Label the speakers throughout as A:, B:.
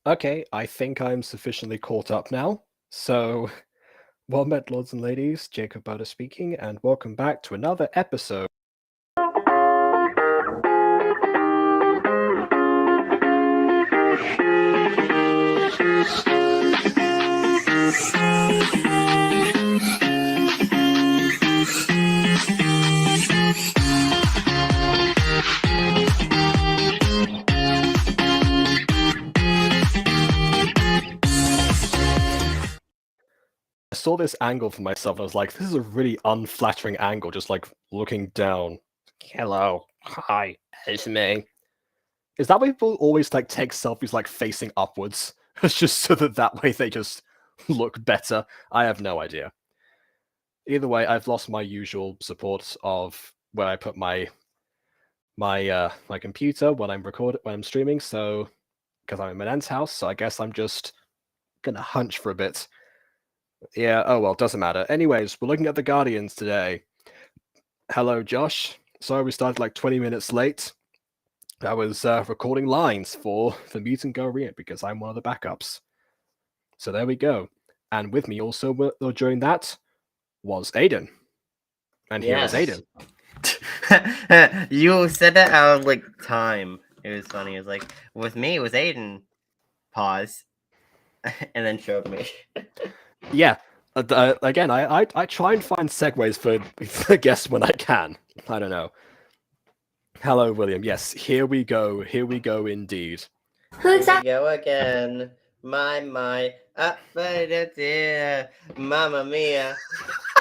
A: Okay, I think I'm sufficiently caught up now. So, well met, lords and ladies. Jacob Butter speaking, and welcome back to another episode. I saw this angle for myself, and I was like, this is a really unflattering angle, just like looking down. Hello, hi, it's me. Is that why people always like take selfies like facing upwards? It's just so that way they just look better. I have no idea. Either way, I've lost my usual support of where I put my computer when I'm streaming. So because I'm in my aunt's house, so I guess I'm just gonna hunch for a bit. Yeah. Oh well, doesn't matter. Anyways, we're looking at the Guardians today. Hello, Josh. Sorry we started like 20 minutes late. I was recording lines for the Mutant Go Read because I'm one of the backups. So there we go. And with me also during that was Aiden. And here is Aiden.
B: You said that out of like time. It was funny. It was like, with me, it was Aiden. Pause. And then showed me.
A: Yeah. Again, I try and find segues for guests when I can. I don't know. Hello, William. Yes, here we go. Here we go indeed.
B: Here we go again. My. Dear. Mamma mia.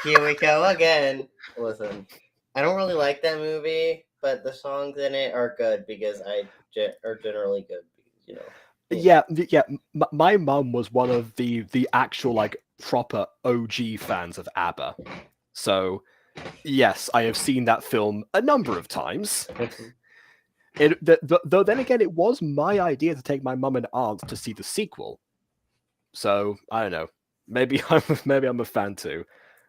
B: Here we go again. Listen, I don't really like that movie, but the songs in it are good because are generally good. You know.
A: Yeah. My mum was one of the actual like proper OG fans of ABBA, so yes, I have seen that film a number of times. Though then again, it was my idea to take my mum and aunt to see the sequel. So I don't know. Maybe I'm a fan too.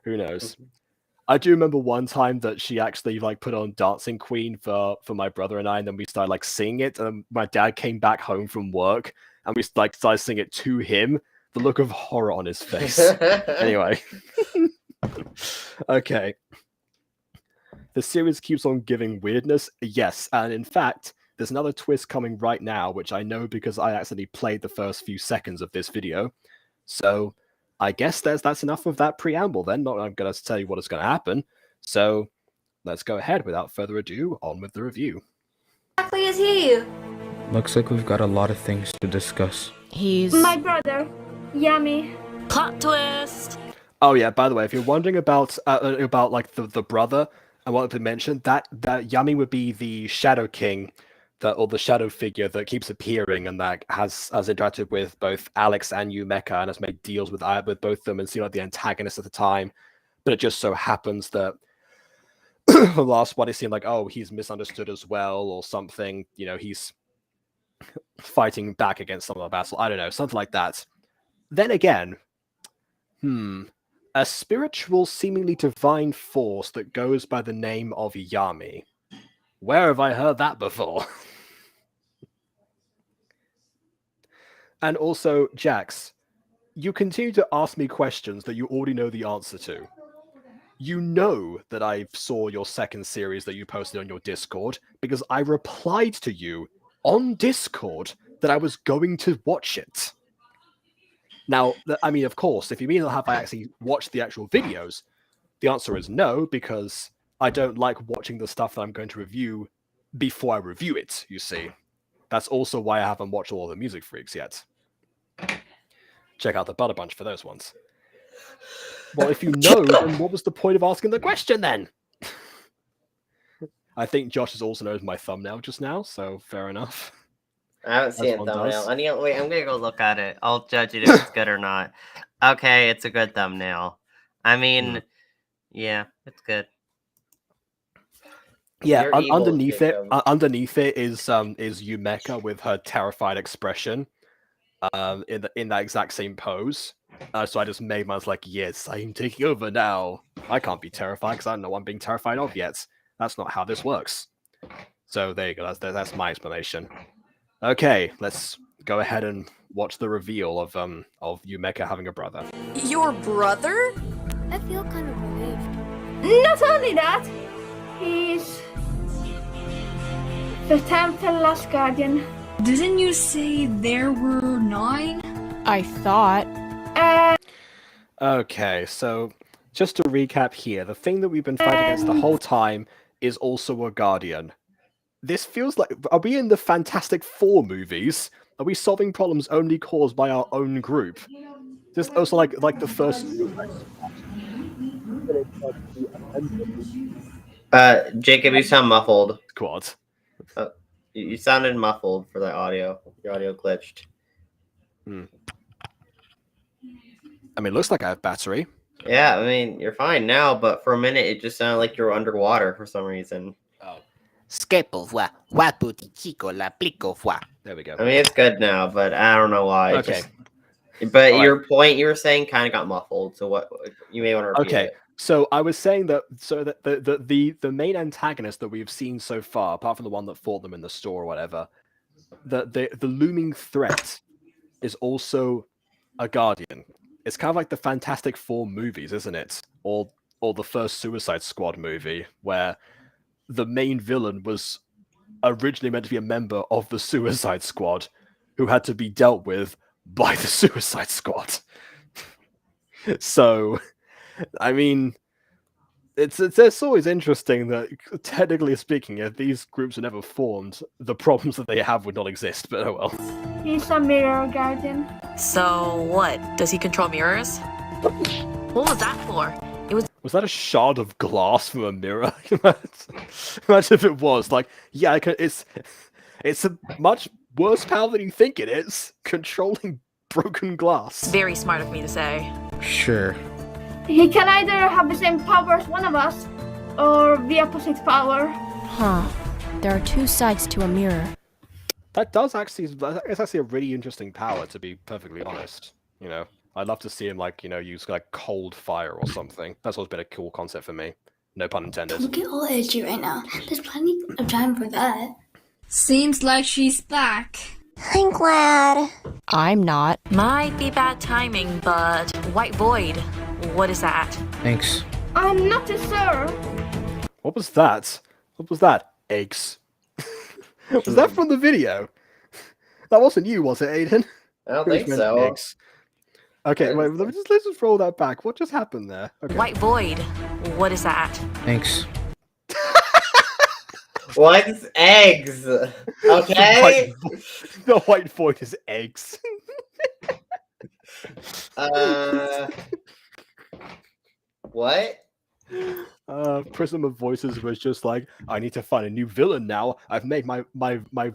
A: Who knows? I do remember one time that she actually like put on Dancing Queen for my brother and I, and then we started like singing it. And my dad came back home from work, and we like started singing it to him. The look of horror on his face. Anyway, okay. The series keeps on giving weirdness, yes, and in fact, there's another twist coming right now, which I know because I accidentally played the first few seconds of this video. So I guess that's enough of that preamble then. Not I'm going to tell you what is going to happen. So let's go ahead without further ado, on with the review.
C: Exactly is he?
D: Looks like we've got a lot of things to discuss.
C: He's
E: my brother, Yami.
C: Plot twist.
A: Oh yeah, by the way, if you're wondering about like the brother and what they mentioned, that Yami would be the Shadow King, or the shadow figure that keeps appearing and that has interacted with both Alex and Yumeka and has made deals with both of them and seemed like the antagonist at the time. But it just so happens that the last one, it seemed like, oh, he's misunderstood as well or something. You know, he's fighting back against some of the battle. I don't know, something like that. Then again, a spiritual, seemingly divine force that goes by the name of Yami. Where have I heard that before? And also, Jax, you continue to ask me questions that you already know the answer to. You know that I saw your second series that you posted on your Discord because I replied to you on Discord that I was going to watch it. Now, I mean, of course, if you mean have I actually watched the actual videos, the answer is no, because I don't like watching the stuff that I'm going to review before I review it, you see. That's also why I haven't watched all the Music Freaks yet. Check out the Butter Bunch for those ones. Well, if you know, then what was the point of asking the question then? I think Josh has also noticed my thumbnail just now, so fair enough.
B: I haven't seen a thumbnail. Wait, I'm gonna go look at it. I'll judge it if it's good or not. Okay, it's a good thumbnail. I mean, yeah, it's good.
A: Yeah, underneath it is Yumeka with her terrified expression, in that exact same pose. So I just made mine like, yes, I'm taking over now. I can't be terrified because I don't know what I'm being terrified of yet. That's not how this works. So there you go. That's my explanation. Okay, let's go ahead and watch the reveal of Yumeka having a brother.
C: Your brother?
E: I feel kind of relieved. Not only that, he's the 10th and last guardian.
F: Didn't you say there were 9?
G: I thought.
A: Okay, so just to recap here, the thing that we've been fighting against the whole time is also a guardian. This feels like, are we in the Fantastic Four movies? Are we solving problems only caused by our own group? This also like the first.
B: Jacob, you sound muffled.
A: Squad.
B: You sounded muffled for the audio. Your audio glitched.
A: I mean, it looks like I have battery.
B: Yeah, I mean, you're fine now, but for a minute, it just sounded like you were underwater for some reason.
A: Oh.
H: There we go.
B: I mean, it's good now, but I don't know why.
A: Okay.
B: But
A: All
B: your point you were saying kind of got muffled, so what you may want to repeat
A: Okay,
B: it.
A: so I was saying that the main antagonist that we've seen so far, apart from the one that fought them in the store or whatever, the looming threat is also a guardian. It's kind of like the Fantastic Four movies, isn't it? Or the first Suicide Squad movie, where the main villain was originally meant to be a member of the Suicide Squad who had to be dealt with by the Suicide Squad. So, I mean, it's always interesting that, technically speaking, if these groups are never formed, the problems that they have would not exist, but oh well.
E: He's a mirror guardian.
C: So what? Does he control mirrors? What was that for?
A: Was that a shard of glass from a mirror? Imagine if it was. Like, yeah, it's a much worse power than you think it is. Controlling broken glass.
C: Very smart of me to say.
D: Sure.
E: He can either have the same power as one of us, or the opposite power.
G: Huh. There are two sides to a mirror.
A: That's actually a really interesting power, to be perfectly honest. You know, I'd love to see him use like cold fire or something. That's always been a cool concept for me. No pun intended.
I: Don't get all edgy right now. There's plenty of time for that.
F: Seems like she's back.
I: I'm glad.
G: I'm not.
C: Might be bad timing, but White Void, what is that?
D: Thanks.
E: I'm not too sure.
A: What was that? What was that? Eggs. Was that from the video? That wasn't you, was it, Aiden?
B: I don't
A: Who's
B: think
A: meant
B: so.
A: eggs? Okay, wait. Let's just roll that back. What just happened there? Okay.
C: White Void, what is that?
D: Thanks.
B: What's eggs? Okay.
A: The white void is eggs.
B: What?
A: Prism of Voices was just like, I need to find a new villain now. I've made my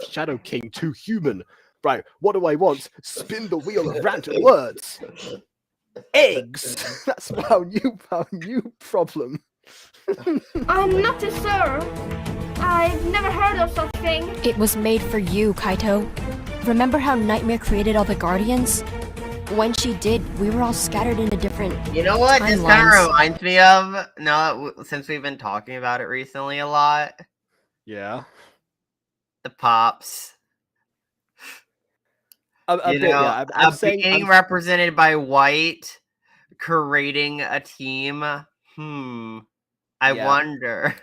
A: Shadow King too human. Right, what do I want? Spin the wheel of random words. Eggs. That's our new problem.
E: I'm not too sure. I've never heard of such thing.
G: It was made for you, Kaito. Remember how Nightmare created all the Guardians? When she did, we were all scattered into different
B: You know what this kind
G: timelines.
B: of reminds me of? Now, since we've been talking about it recently a lot,
A: Yeah.
B: the Pops.
A: I'm saying
B: being represented by White, creating a team. I
A: Yeah.
B: wonder.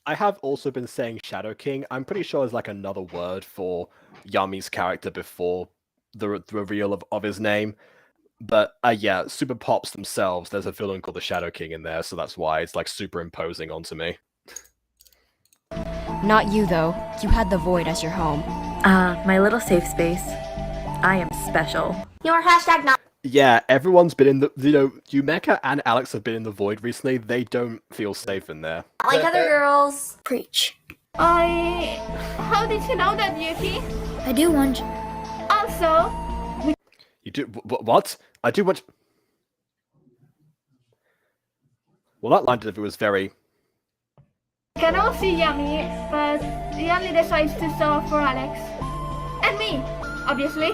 A: I have also been saying Shadow King. I'm pretty sure there's like another word for Yami's character before the reveal of his name. But yeah, Super Pops themselves, there's a villain called the Shadow King in there, so that's why it's like superimposing onto me.
G: Not you, though. You had the Void as your home.
C: My little safe space. I am special.
I: Your hashtag not.
A: Yeah, everyone's been in the, Yumeka and Alex have been in the Void recently. They don't feel safe in there.
I: Like other girls. Preach.
E: How did you know that, Yuki?
I: I do wonder.
E: Also,
A: You do what? I do want. Well, that line delivery was very.
E: we can all see Yami, but Yami decides to show up for Alex. And me, obviously.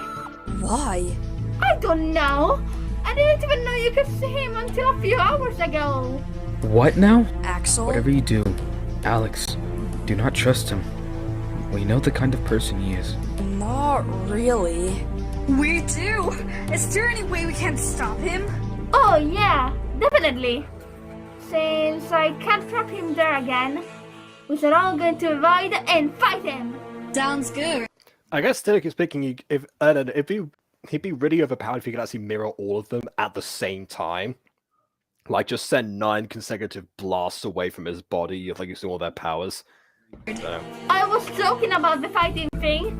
G: Why?
E: I don't know. I didn't even know you could see him until a few hours ago.
D: What now?
G: Axel?
D: Whatever you do, Alex, do not trust him. We know the kind of person he is.
G: Not really.
F: We do! Is there any way we can stop him?
E: Oh yeah, definitely. Since I can't trap him there again, we are all going to avoid and fight him.
F: Sounds good.
A: I guess, technically speaking, he'd be really overpowered if he could actually mirror all of them at the same time. Like, just send 9 consecutive blasts away from his body, like using all their powers. So.
E: I was joking about the fighting thing.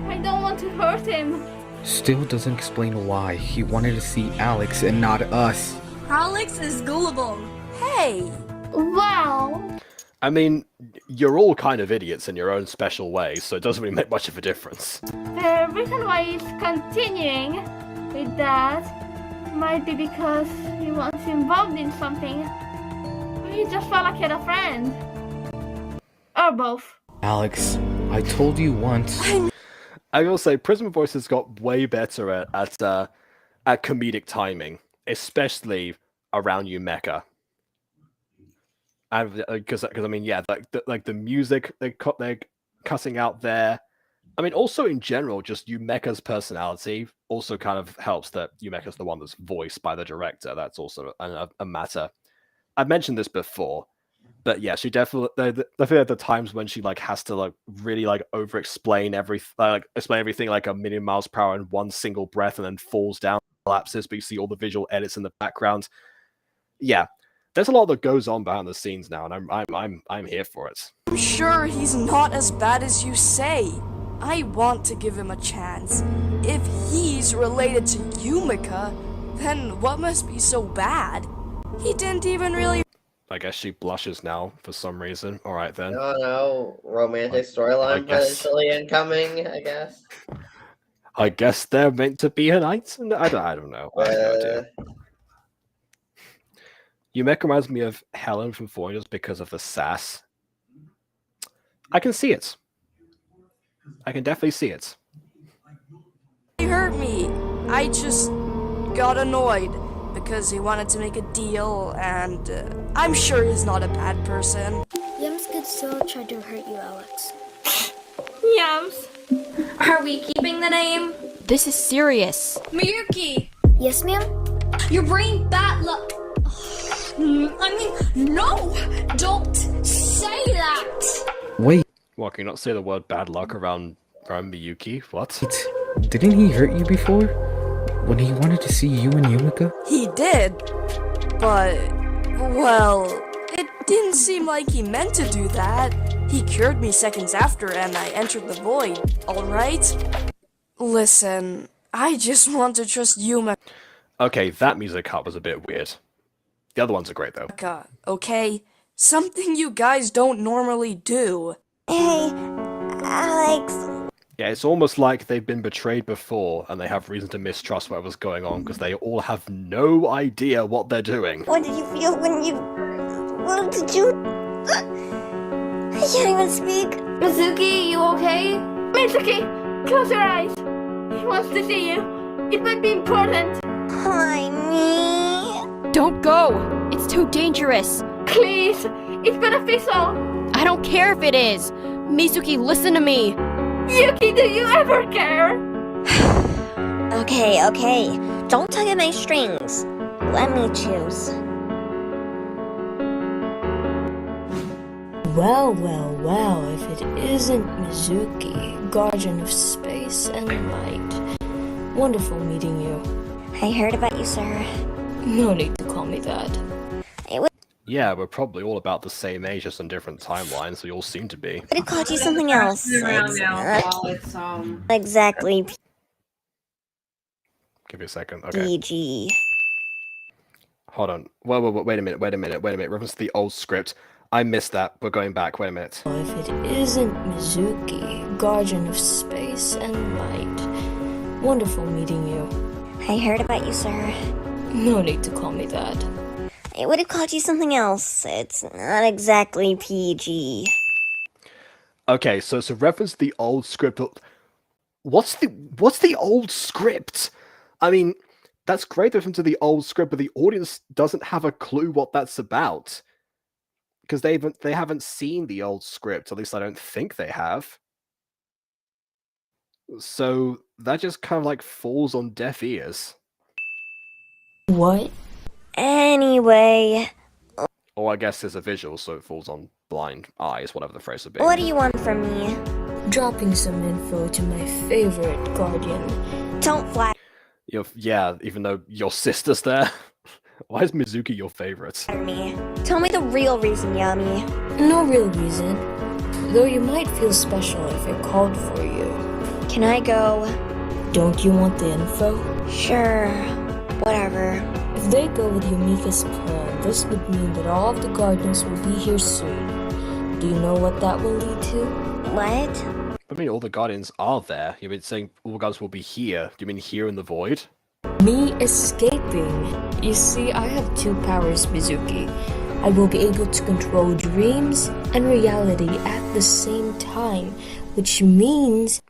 E: I don't want to hurt him.
D: Still doesn't explain why he wanted to see Alex and not us.
F: Alex is gullible. Hey!
E: Well,
A: I mean, you're all kind of idiots in your own special way, so it doesn't really make much of a difference.
E: the reason why he's continuing with that might be because he was involved in something. Or he just felt like he had a friend. Or both.
D: Alex, I told you once.
A: I will say, Prism Voice has got way better at comedic timing, especially around Yumeka. Because I mean, yeah, like the music they're cutting out there. I mean, also in general, just Yumeka's personality also kind of helps that Yumeka's the one that's voiced by the director. That's also a matter. I've mentioned this before, but yeah, she definitely at the times when she like has to like really like over-explain explain everything like a million miles per hour in one single breath, and then falls down, collapses. But you see all the visual edits in the background. Yeah. There's a lot that goes on behind the scenes now, and I'm here for it.
J: I'm sure he's not as bad as you say. I want to give him a chance. If he's related to Yumika, then what must be so bad? He didn't even really.
A: I guess she blushes now for some reason. All right then.
B: No, romantic storyline potentially incoming, I guess.
A: I guess they're meant to be a knight. I don't know. I have no idea. Yumeka reminds me of Helen from Foreigners because of the sass. I can see it. I can definitely see it.
J: He hurt me. I just got annoyed because he wanted to make a deal, and I'm sure he's not a bad person.
I: Yams could still try to hurt you, Alex.
E: Yams.
F: Are we keeping the name?
G: This is serious.
F: Miyuki!
I: Yes, ma'am?
F: Your brain bad luck. I mean, no! Don't say that!
D: Wait,
A: What, can you not say the word bad luck around Miyuki? What?
D: didn't he hurt you before? When he wanted to see you and Yumika?
J: He did, but, well, it didn't seem like he meant to do that. He cured me seconds after and I entered the void, alright? Listen, I just want to trust Yumika,
A: Okay, that music cut was a bit weird. The other ones are great though.
J: okay? Something you guys don't normally do.
I: Hey, Alex.
A: Yeah, it's almost like they've been betrayed before and they have reason to mistrust whatever's going on because they all have no idea what they're doing.
I: What did you feel when you... What did you... I can't even speak.
E: Mizuki, you okay? Mizuki, close your eyes. He wants to see you. It might be important.
I: Hi, me.
G: Don't go! It's too dangerous.
E: Please, it's beneficial.
G: I don't care if it is. Mizuki, listen to me.
E: Yuki, do you ever care?
I: Okay. Don't tug at my strings. Let me choose.
K: Well, if it isn't Mizuki, guardian of space and light. Wonderful meeting you.
I: I heard about you, sir.
K: No need to call me that.
A: Yeah, we're probably all about the same age, just on different timelines, so you all seem to be.
I: But it called you something else. Exactly.
A: Give me a second. Okay.
I: PG.
A: Hold on. Wait a minute. Reference to the old script. I missed that. We're going back. Wait a minute.
K: If it isn't Mizuki, guardian of space and light. Wonderful meeting you.
I: I heard about you, sir.
K: No need to call me that.
I: I would have called you something else. It's not exactly PG.
A: Okay, so it's a reference to the old script. What's the old script? I mean, that's great reference to the old script, but the audience doesn't have a clue what that's about. Because they haven't seen the old script, at least I don't think they have. So that just kind of like falls on deaf ears.
K: What?
I: Anyway,
A: Or I guess there's a visual, so it falls on blind eyes, whatever the phrase would be.
I: what do you want from me?
K: Dropping some info to my favorite guardian.
I: Don't flatter
A: Yeah, even though your sister's there. Why is Mizuki your favorite?
I: me. Tell me the real reason, Yami.
K: No real reason. Though you might feel special if I called for you.
I: Can I go?
K: Don't you want the info?
I: Sure. Whatever.
K: If they go with Yumika's plan, this would mean that all of the guardians will be here soon. Do you know what that will lead to?
I: What?
A: I mean, all the Guardians are there. You've been saying all the Guardians will be here. Do you mean here in the void?
K: Me escaping. You see, I have two powers, Mizuki. I will be able to control dreams and reality at the same time, which means...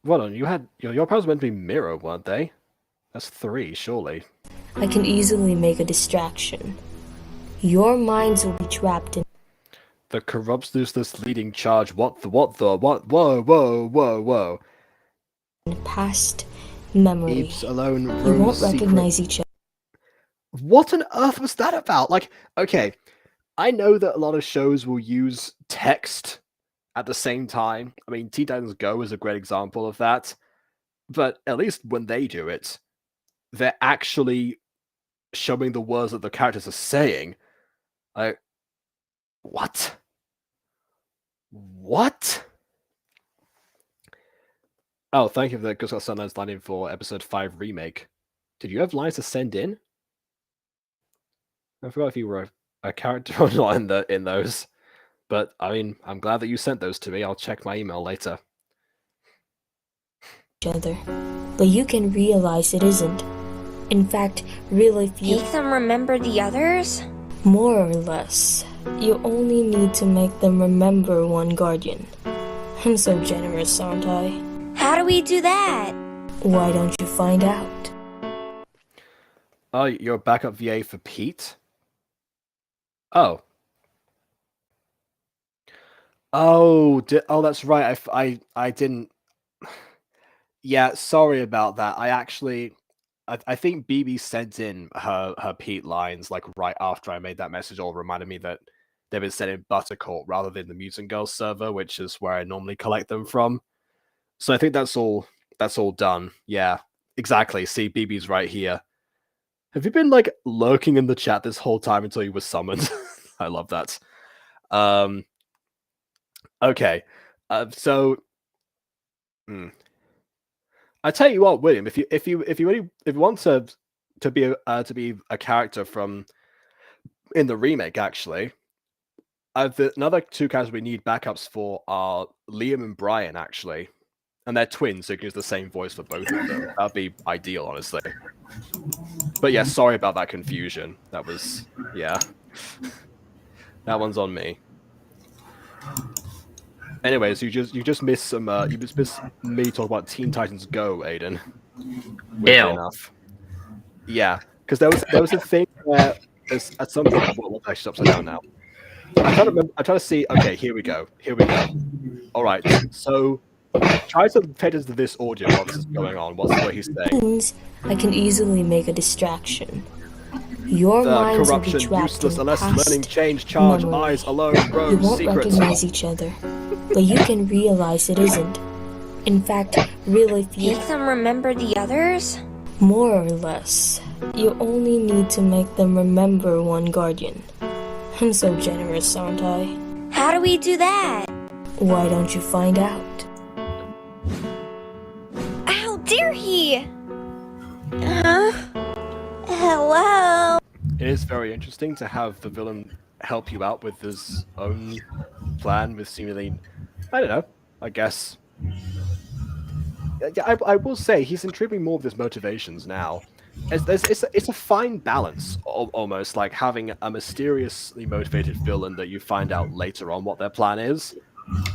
A: Hold on, you had your powers were meant to be mirror, weren't they? That's 3, surely.
K: I can easily make a distraction. Your minds will be trapped in
A: The corruptness leading charge. What? Whoa.
K: past memory.
A: Eeps alone.
K: You won't recognize each other.
A: What on earth was that about? Like, okay, I know that a lot of shows will use text at the same time. I mean, Teen Titans Go is a great example of that. But at least when they do it, they're actually showing the words that the characters are saying. Like, what? What? Oh, thank you for that. Gus got Sunline's line in for episode 5 remake. Did you have lines to send in? I forgot if you were a character or not in those. But I mean, I'm glad that you sent those to me. I'll check my email later.
K: Each other. But you can realize it isn't. In fact, really feel...
I: Make them remember the others?
K: More or less. You only need to make them remember one guardian. I'm so generous, aren't I?
I: How do we do that?
K: Why don't you find out?
A: Oh, you're a backup VA for Pete? Oh. Oh, that's right. I didn't... Yeah, sorry about that. I think BB sent in her Pete lines like right after I made that message, or reminded me that they've been sent in Buttercourt rather than the Mutant Girls server, which is where I normally collect them from. So I think that's all done. Yeah, exactly. See, BB's right here. Have you been like lurking in the chat this whole time until you were summoned? I love that. Okay. So I tell you what, William, if you want to be a character from in the remake, actually, another 2 characters we need backups for are Liam and Brian, actually, and they're twins, so you can use the same voice for both of them. That'd be ideal, honestly. But yeah, sorry about that confusion. That was that one's on me. Anyways, you just missed some. You just missed me talk about Teen Titans Go, Aiden. Weirdly enough. Yeah, because there was a thing where at some point. Well, actually, upside down now. I'm trying to see. Okay, here we go. All right. So try to pay attention to this audio while this is going on. What he's saying.
K: I can easily make a distraction. Your minds will be
A: corruption,
K: trapped
A: useless,
K: in
A: unless
K: past
A: learning, change, charge,
K: memory.
A: eyes, alone,
K: You
A: road,
K: won't
A: secrets.
K: recognize each other, but you can realize it isn't. In fact, really feel...
I: Make them remember the others?
K: More or less. You only need to make them remember one guardian. I'm so generous, aren't I?
I: How do we do that?
K: Why don't you find out?
I: How dare he? Hello?
A: It is very interesting to have the villain help you out with his own plan with seemingly, I don't know, I guess. I will say he's intriguing more with his motivations now. It's a fine balance, almost like having a mysteriously motivated villain that you find out later on what their plan is,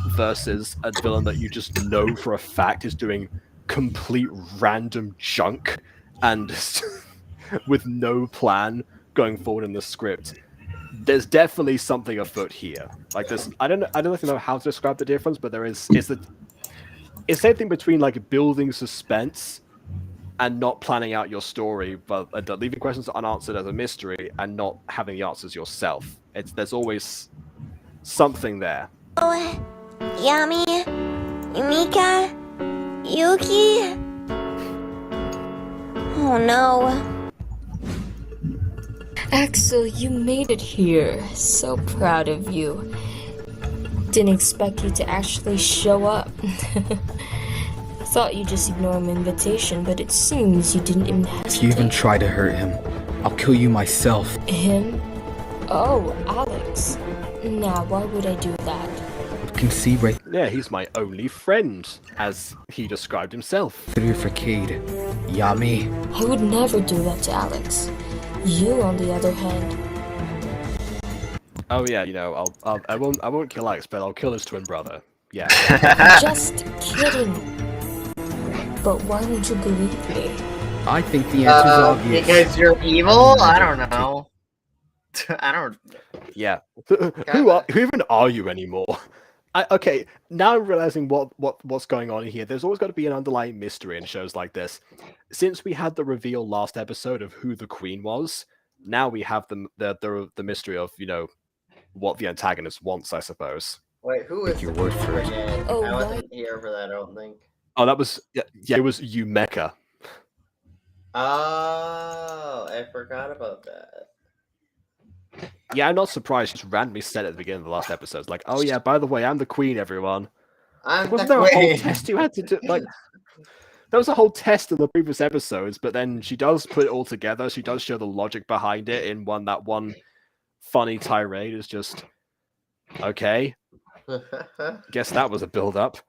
A: versus a villain that you just know for a fact is doing complete random junk and with no plan going forward in the script. There's definitely something afoot here. Like this, I don't know how to describe the difference, but there is. it's the same thing between like building suspense and not planning out your story, but leaving questions unanswered as a mystery and not having the answers yourself. There's always something there.
I: Oh, Yami, Yumika, Yuki. Oh no.
K: Axel, you made it here. So proud of you. Didn't expect you to actually show up. Thought you'd just ignore my invitation, but it seems you didn't even hesitate.
D: If you even try to hurt him, I'll kill you myself.
K: Him? Oh, Alex. Now, why would I do that?
D: You can see right
A: Yeah, he's my only friend, as he described himself.
D: through your facade. Yami.
K: I would never do that to Alex. You, on the other hand.
A: Oh yeah, I won't kill Alex, but I'll kill his twin brother. Yeah.
K: Just kidding. But why won't you believe me?
D: I think the answer's obvious.
B: Because you're evil? I don't know. I don't.
A: Yeah. Who even are you anymore? Okay, now I'm realizing what's going on here. There's always got to be an underlying mystery in shows like this. Since we had the reveal last episode of who the queen was, now we have the mystery of what the antagonist wants, I suppose.
B: Wait, who is
D: Your word for it.
K: Oh,
B: I wasn't here for that, I don't think.
A: Oh, that was it was Yumeka.
B: Oh, I forgot about that.
A: Yeah, I'm not surprised. She just randomly said at the beginning of the last episode, it's like, "Oh yeah, by the way, I'm the queen, everyone." Wasn't there a whole test you had to do? Like, there was a whole test in the previous episodes, but then she does put it all together. She does show the logic behind it in that one funny tirade. Is just okay. Guess that was a build-up.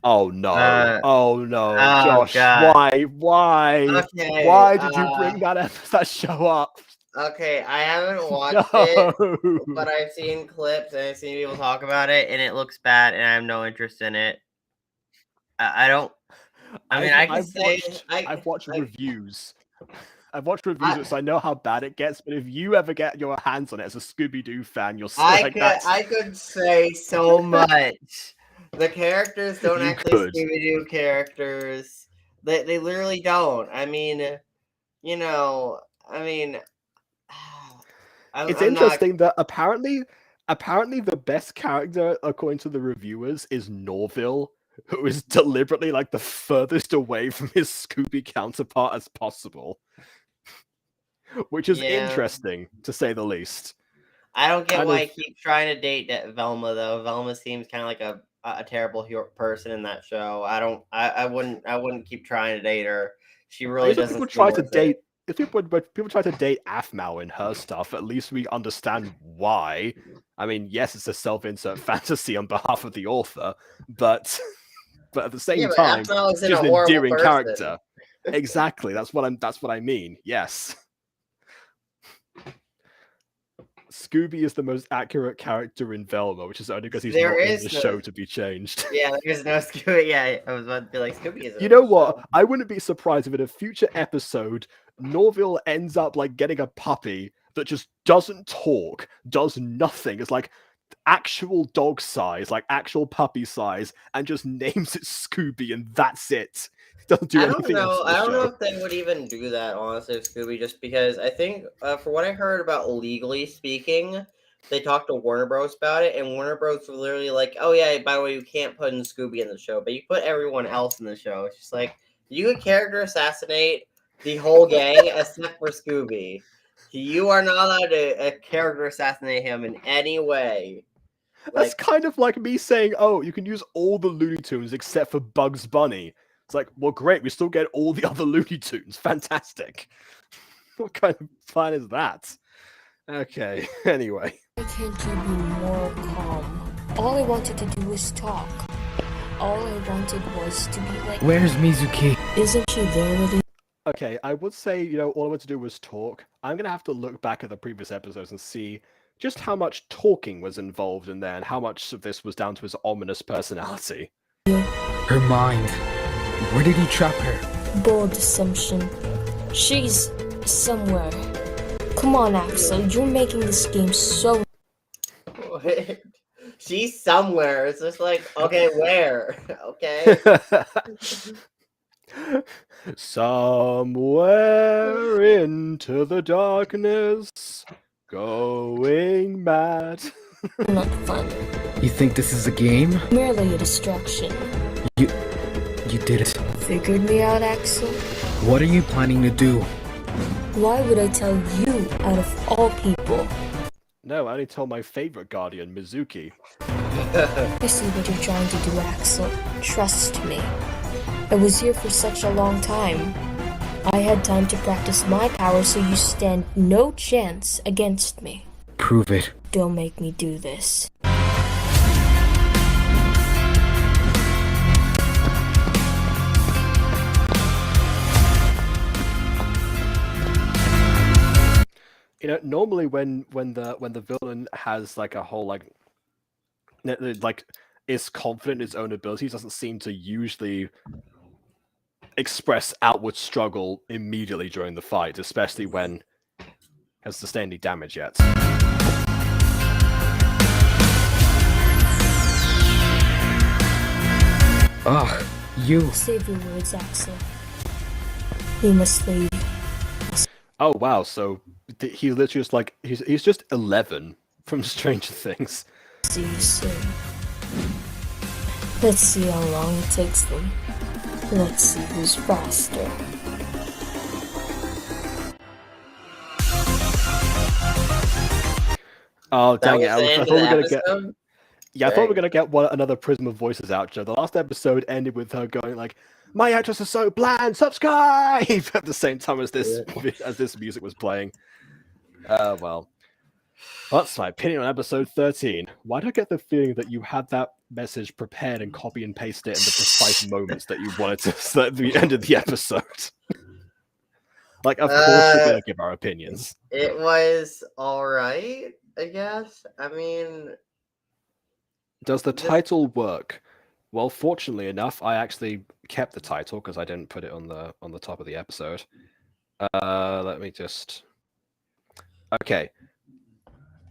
A: Oh no! Oh no, Josh!
B: God.
A: Why?
B: Okay,
A: Why did you bring that show up?
B: Okay, I haven't watched it, but I've seen clips and I've seen people talk about it, and it looks bad, and I have no interest in it. I don't. I mean,
A: I've watched reviews. I've watched reviews, so I know how bad it gets. But if you ever get your hands on it as a Scooby-Doo fan, you'll see
B: I could say so much. The characters don't actually Scooby-Doo characters. They literally don't. I mean,
A: it's interesting that apparently the best character, according to the reviewers, is Norville, who is deliberately like the furthest away from his Scooby counterpart as possible. Which is interesting, to say the least.
B: I don't get why he keeps trying to date Velma, though. Velma seems kind of like a terrible person in that show. I wouldn't keep trying to date her. She really doesn't.
A: People try to date. If people try to date Aphmau in her stuff, at least we understand why. I mean, yes, it's a self-insert fantasy on behalf of the author, but at the same time, she's an endearing character. Exactly. That's what I mean. Yes. Scooby is the most accurate character in Velma, which is only because he's not in the show to be changed.
B: Yeah, there's no Scooby. Yeah, I was about to be like, Scooby is.
A: You know what? I wouldn't be surprised if in a future episode, Norville ends up like getting a puppy that just doesn't talk, does nothing. It's like actual dog size, like actual puppy size, and just names it Scooby, and that's it. Doesn't do anything else.
B: I don't know if they would even do that, honestly, with Scooby, just because I think, for what I heard about legally speaking, they talked to Warner Bros. About it, and Warner Bros. Were literally like, oh yeah, by the way, you can't put in Scooby in the show, but you put everyone else in the show. It's just like, you could character assassinate the whole gang except for Scooby. You are not allowed to character assassinate him in any way.
A: That's kind of like me saying, oh, you can use all the Looney Tunes except for Bugs Bunny. It's like, well, great, we still get all the other Looney Tunes. Fantastic. What kind of plan is that? Okay, anyway.
K: Why can't you be more calm? All I wanted to do was talk. All I wanted was to be like...
D: Where's Mizuki?
K: Isn't she there with you?
A: Okay, I would say, all I want to do was talk. I'm going to have to look back at the previous episodes and see just how much talking was involved in there and how much of this was down to his ominous personality.
D: Her mind. Where did he trap her?
K: Bold assumption. She's somewhere. Come on, Axel, you're making this game so...
B: Wait, She's somewhere. It's just like, okay, where? Okay.
A: Somewhere into the darkness, going mad.
K: Not fun.
D: You think this is a game?
K: Merely a distraction.
D: You did it.
K: Figured me out, Axel?
D: What are you planning to do?
K: Why would I tell you out of all people?
A: No, I only told my favorite guardian, Mizuki.
K: I see what you're trying to do, Axel. Trust me. I was here for such a long time. I had time to practice my power, so you stand no chance against me.
D: Prove it.
K: Don't make me do this.
A: You know, normally when the villain has like a whole like is confident in his own abilities, doesn't seem to usually express outward struggle immediately during the fight, especially when has sustained any damage yet.
D: Ugh, you.
K: Save your words, Axel. We must leave.
A: Oh wow, so he's literally just like he's just 11 from Stranger Things.
K: See you soon. Let's see how long it takes them. Let's see who's faster.
A: Oh
B: That
A: dang it!
B: was the
A: I
B: end
A: thought we
B: of
A: were
B: the
A: gonna get.
B: episode?
A: Yeah, I thought we were gonna get another Prism of Voices outro. The last episode ended with her going like, "My actress is so bland. Subscribe!" at the same time as this music was playing. Well, that's my opinion on episode 13. Why do I get the feeling that you had that message prepared and copy and paste it in the precise moments that you wanted to at the end of the episode? Like, of course we're gonna give our opinions.
B: It was alright, I guess. I mean,
A: Does the title work? Well, fortunately enough, I actually kept the title because I didn't put it on the top of the episode. Let me just. Okay.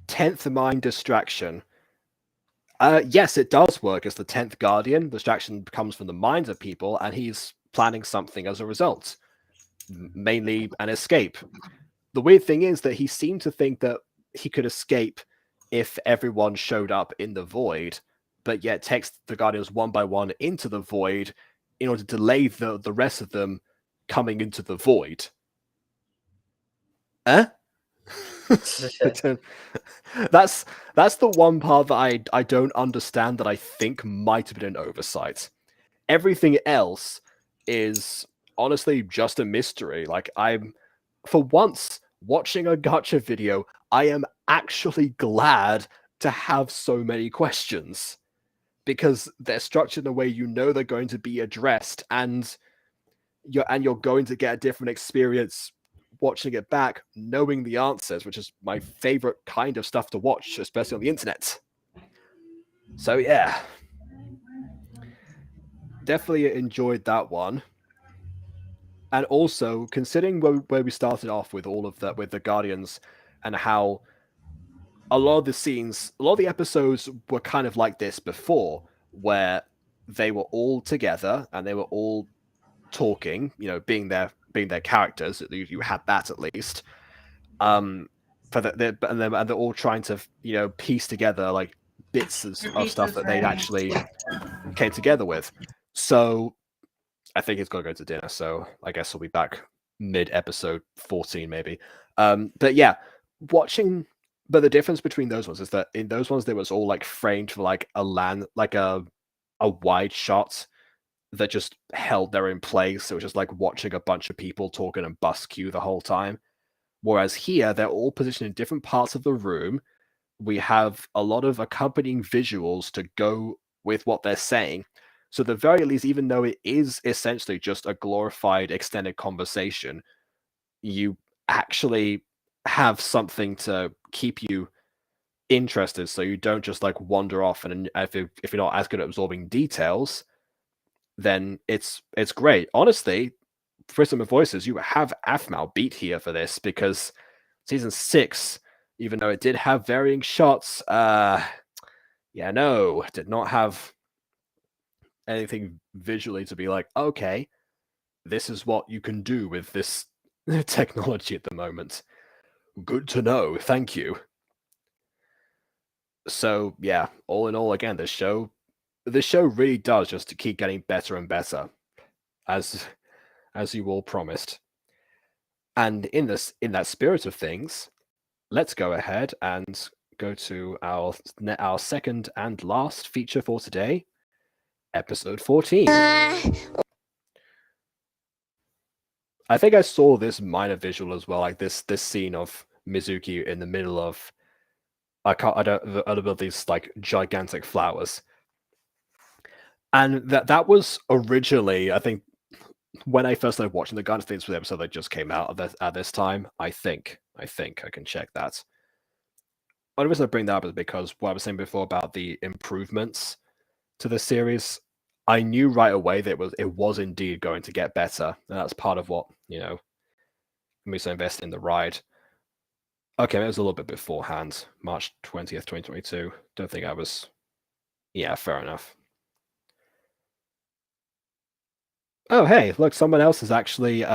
A: 10th Mind Distraction. Yes, it does work as the 10th Guardian. Distraction comes from the minds of people, and he's planning something as a result. Mainly an escape. The weird thing is that he seemed to think that he could escape if everyone showed up in the void, but yet takes the Guardians one by one into the void in order to delay the rest of them coming into the void. That's the one part that I don't understand, that I think might have been an oversight. Everything else is honestly just a mystery. Like, I'm, for once, watching a gacha video, I am actually glad to have so many questions, because they're structured in a way you know they're going to be addressed, and you're going to get a different experience watching it back, knowing the answers, which is my favorite kind of stuff to watch, especially on the internet. So yeah, definitely enjoyed that one. And also, considering where we started off with all of that, with the Guardians, and how a lot of the episodes were kind of like this before, where they were all together and they were all talking, being their characters. You had that at least. And they're all trying to piece together like bits of stuff that they actually came together with. So I think he's got to go to dinner, so I guess we'll be back mid episode 14 maybe. But yeah, but the difference between those ones is that in those ones there was all like framed for like a wide shot that just held there in place. So it was just like watching a bunch of people talking and bus queue the whole time. Whereas here, they're all positioned in different parts of the room. We have a lot of accompanying visuals to go with what they're saying. So at the very least, even though it is essentially just a glorified extended conversation, you actually have something to keep you interested, so you don't just like wander off. And if you're not as good at absorbing details, then it's great. Honestly, Prism of Voices, you have Aphmau beat here for this, because season 6, even though it did have varying shots, yeah, yeah, no, did not have anything visually to be like, okay, this is what you can do with this technology at the moment. Good to know, thank you. So yeah, all in all, again, this show really does just keep getting better and better, as you all promised. And in that spirit of things, let's go ahead and go to our second and last feature for today, episode 14. I think I saw this minor visual as well, like this scene of Mizuki in the middle of these like gigantic flowers. And that was originally, I think, when I first started watching the Guardians of the episode that just came out at this time. I think I can check that. One reason I bring that up is because what I was saying before about the improvements to the series, I knew right away that it was indeed going to get better, and that's part of what me so invested in the ride. Okay, it was a little bit beforehand, March 20th, 2022. Don't think I was. Yeah, fair enough. Oh, hey, look, someone else is actually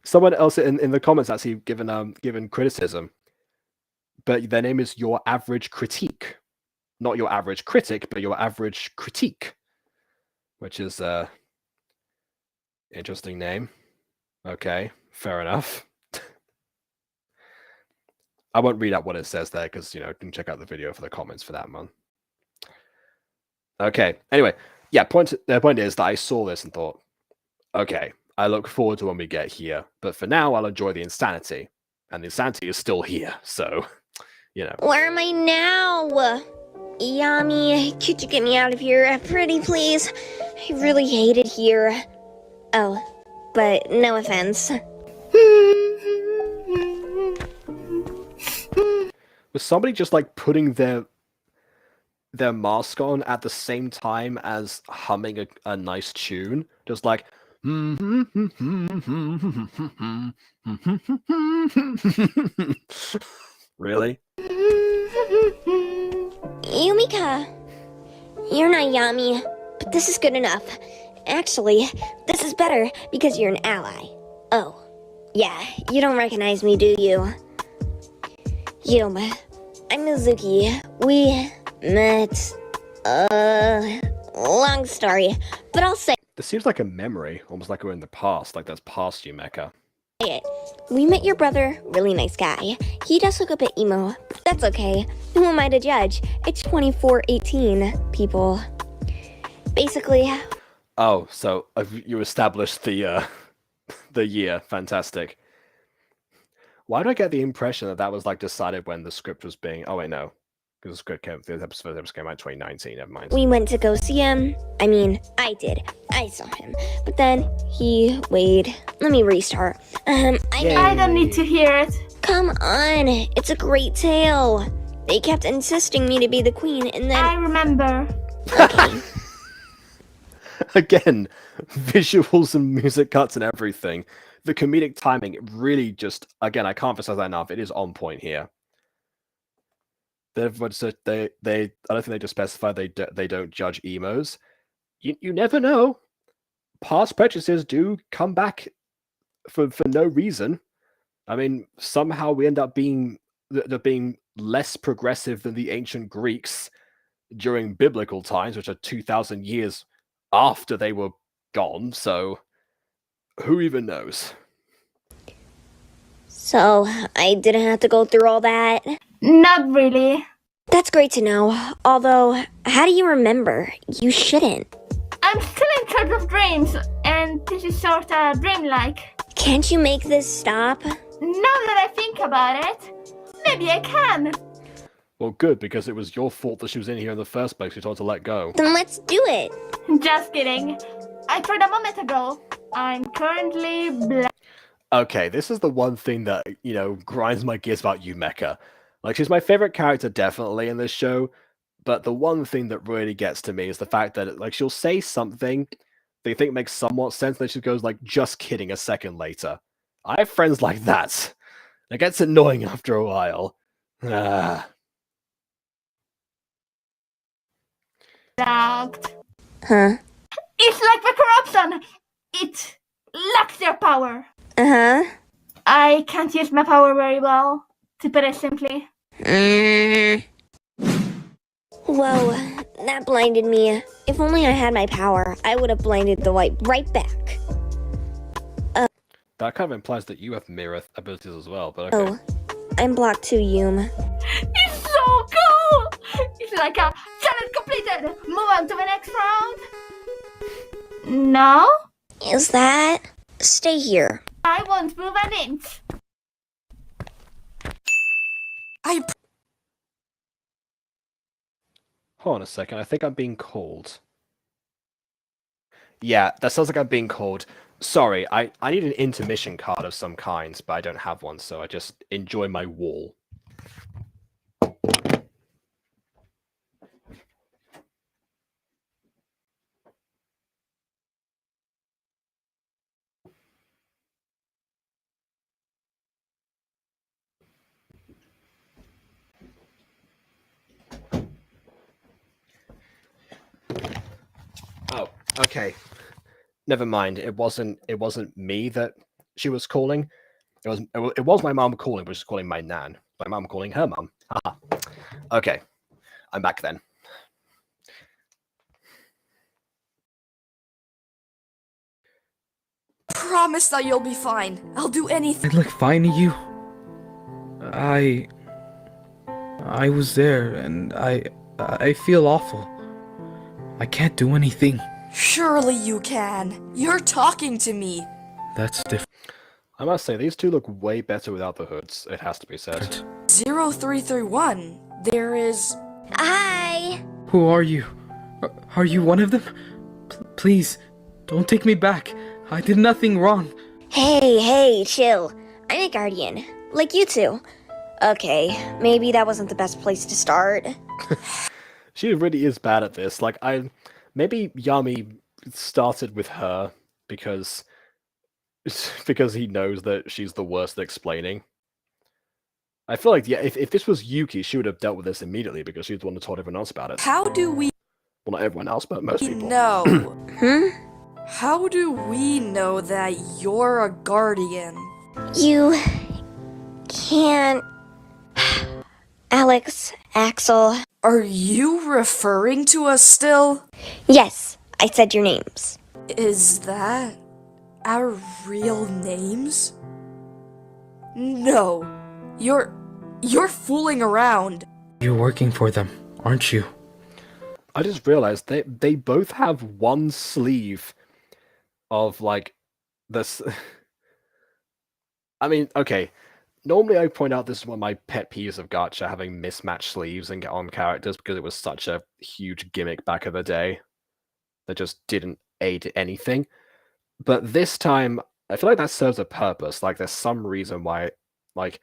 A: someone else in the comments actually given criticism. But their name is Your Average Critique. Not Your Average Critic, but Your Average Critique. Which is interesting name. Okay, fair enough. I won't read out what it says there because you can check out the video for the comments for that one. Okay. Anyway, yeah. The point is that I saw this and thought, okay, I look forward to when we get here, but for now, I'll enjoy the insanity, and the insanity is still here. So,
I: Where am I now? Yami, could you get me out of here, pretty please? I really hate it here. Oh, but no offense.
A: Was somebody just like putting their mask on at the same time as humming a nice tune? Just like really?
I: Yumika, you're not Yami, but this is good enough. Actually, this is better because you're an ally. Oh, yeah, you don't recognize me, do you? Yuma, I'm Mizuki. We met, long story, but I'll say
A: This seems like a memory, almost like we're in the past, like that's past you, Mecha.
I: it. We met your brother, really nice guy. He does look a bit emo, but that's okay. Who am I to judge? It's 2418, people. Basically.
A: Oh, so you established the year. Fantastic. Why do I get the impression that was like decided when the script was being? Oh wait, no, because the episode came out in 2019. Never mind.
I: We went to go see him. I mean, I did. I saw him. But then wait, let me restart.
E: I don't need to hear it.
I: Come on, it's a great tale. They kept insisting me to be the queen, and then
E: I remember.
I: Okay.
A: Again, visuals and music cuts and everything. The comedic timing really just, again, I can't emphasize that enough. It is on point here. They I don't think they just specify they don't judge emos. You never know. Past prejudices do come back for no reason. I mean, somehow we end up being less progressive than the ancient Greeks during biblical times, which are 2,000 years after they were gone. So who even knows?
I: So, I didn't have to go through all that?
E: Not really.
I: That's great to know. Although, how do you remember? You shouldn't.
E: I'm still in charge of dreams, and this is sort of dreamlike.
I: Can't you make this stop?
E: Now that I think about it, maybe I can.
A: Well, good, because it was your fault that she was in here in the first place. You told her to let go.
I: Then let's do it.
E: Just kidding. I tried a moment ago. I'm currently
A: Okay, this is the one thing that, grinds my gears about you, Mecha. Like, she's my favorite character, definitely, in this show, but the one thing that really gets to me is the fact that, like, she'll say something they think makes somewhat sense, and then she goes, like, just kidding a second later. I have friends like that. It gets annoying after a while.
E: locked.
I: Huh?
E: It's like the corruption. It lacks their power.
I: Uh-huh.
E: I can't use my power very well, to put it simply.
I: Whoa, that blinded me. If only I had my power, I would have blinded the light right back.
A: That kind of implies that you have mirror abilities as well, but okay.
I: Oh, I'm blocked too, Yum.
E: It's so cool! It's like a challenge completed! Move on to the next round. No?
I: Is that? Stay here.
E: I won't move an inch.
A: Hold on a second, I think I'm being called. Yeah, that sounds like I'm being called. Sorry, I need an intermission card of some kind, but I don't have one, so I just enjoy my wall. Oh, okay. Never mind. It wasn't me that she was calling. It was my mom calling, but she's calling my nan. My mom calling her mom. Haha. Okay. I'm back then.
J: Promise that you'll be fine. I'll do anything.
D: I look fine to you. I was there, and I feel awful. I can't do anything.
J: Surely you can. You're talking to me.
D: That's different.
A: I must say, these two look way better without the hoods, it has to be said.
J: 0331. There is...
I: Hi!
D: Who are you? Are you one of them? Please, don't take me back. I did nothing wrong.
I: Hey, chill. I'm a guardian, like you two. Okay, maybe that wasn't the best place to start.
A: She really is bad at this. Like, maybe Yami started with her because he knows that she's the worst at explaining. I feel like, yeah, if this was Yuki, she would have dealt with this immediately because she's the one who told everyone else about it.
J: How do we...
A: Well, not everyone else, but most people.
J: know? How do we know that you're a guardian?
I: You... can't... Alex, Axel...
J: Are you referring to us still?
I: Yes, I said your names.
J: Is that our real names? No, you're fooling around.
D: You're working for them, aren't you?
A: I just realized they both have one sleeve of, like, this... I mean, okay. Normally I point out this is one of my pet peeves of Gacha, having mismatched sleeves and on characters, because it was such a huge gimmick back in the day that just didn't aid anything. But this time, I feel like that serves a purpose. Like, there's some reason why, like,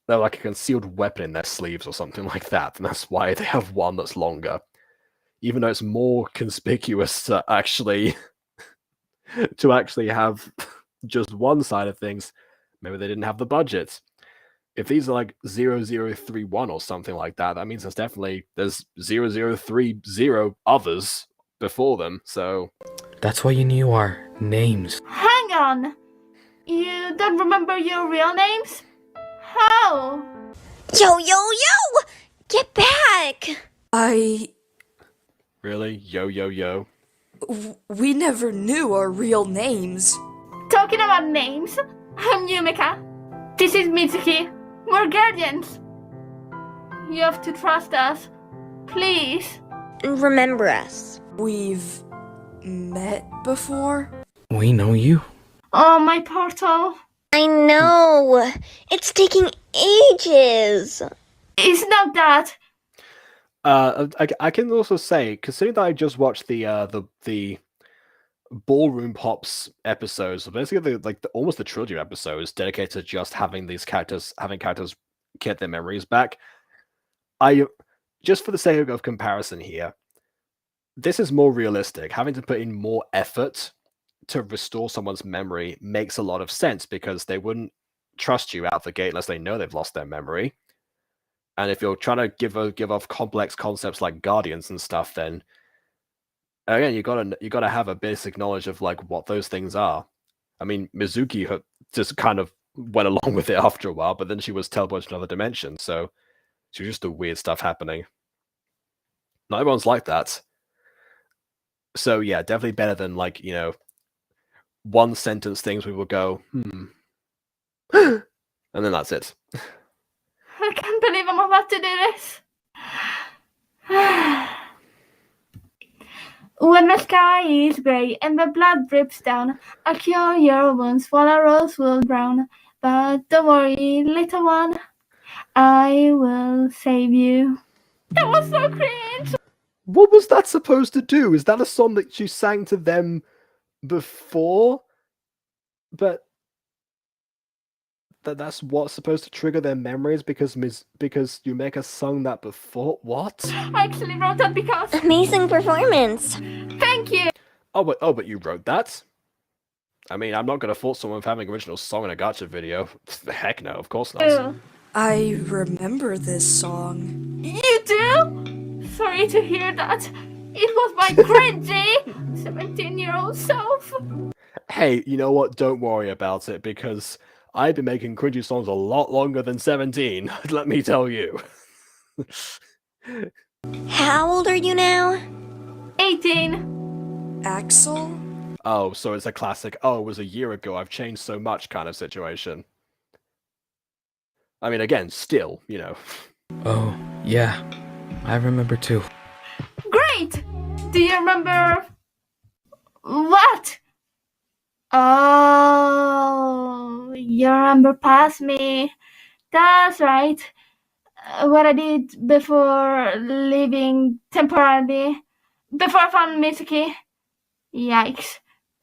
A: they're like a concealed weapon in their sleeves or something like that, and that's why they have one that's longer. Even though it's more conspicuous to actually have just one side of things, maybe they didn't have the budget. If these are like 0031 or something like that, that means there's 0030 others before them, so...
D: That's why you knew our names.
E: Hang on! You don't remember your real names? How?
I: Yo! Get back!
A: Really? Yo.
J: We never knew our real names.
E: Talking about names, I'm Yumika. This is Mitsuki. We're guardians. You have to trust us. Please.
I: And remember us.
J: We've met before?
D: We know you.
E: Oh, my portal.
I: I know. It's taking ages.
E: It's not that.
A: I can also say, considering that I just watched the Ballroom Pops episodes, so basically almost the trilogy of episodes dedicated to just having characters get their memories back. I just for the sake of comparison here, this is more realistic. Having to put in more effort to restore someone's memory makes a lot of sense because they wouldn't trust you out the gate unless they know they've lost their memory. And if you're trying to give off complex concepts like guardians and stuff, then again, you gotta have a basic knowledge of like what those things are. I mean, Mizuki just kind of went along with it after a while, but then she was teleported to another dimension, so she was just the weird stuff happening. Not everyone's like that. So yeah, definitely better than like, one sentence things we will go, and then that's it.
E: I can't believe I'm about to do this. When the sky is grey and the blood drips down, I'll cure your wounds while a rose will drown. But don't worry, little one, I will save you. That was so cringe!
A: What was that supposed to do? Is that a song that you sang to them before? But that's what's supposed to trigger their memories because Yumeka sung that before? What?
E: I actually wrote that because...
I: Amazing performance.
E: Thank you!
A: Oh, but you wrote that? I mean, I'm not going to fault someone for having original song in a gacha video. Heck no, of course not.
E: Ew.
J: I remember this song.
E: You do? Sorry to hear that. It was my cringy 17-year-old self.
A: Hey, you know what? Don't worry about it because I've been making cringy songs a lot longer than 17, let me tell you.
I: How old are you now?
E: 18.
J: Axel?
A: Oh, so it's a classic, oh, it was a year ago, I've changed so much kind of situation. I mean, again, still,
D: Oh, yeah. I remember too.
E: Great! Do you remember... what? Oh, you remember past me. That's right. What I did before leaving temporarily. Before I found Mitsuki. Yikes.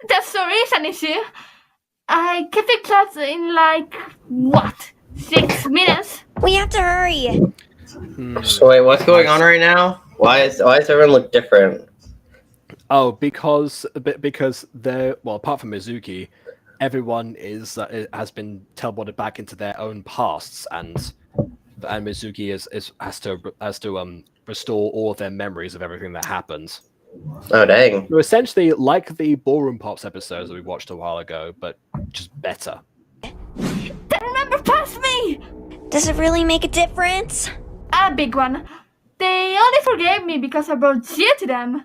E: That's the reason, issue. I kept the class in like, what? 6 minutes?
I: We have to hurry.
B: So wait, what's going on right now? Why does everyone look different?
A: Oh, because they're, well, apart from Mizuki, everyone has been teleported back into their own pasts, and Mizuki has to restore all of their memories of everything that happened.
B: Oh dang!
A: So essentially, like the Ballroom Pops episodes that we watched a while ago, but just better.
E: They remember past me.
I: Does it really make a difference?
E: A big one. They only forgave me because I brought you to them.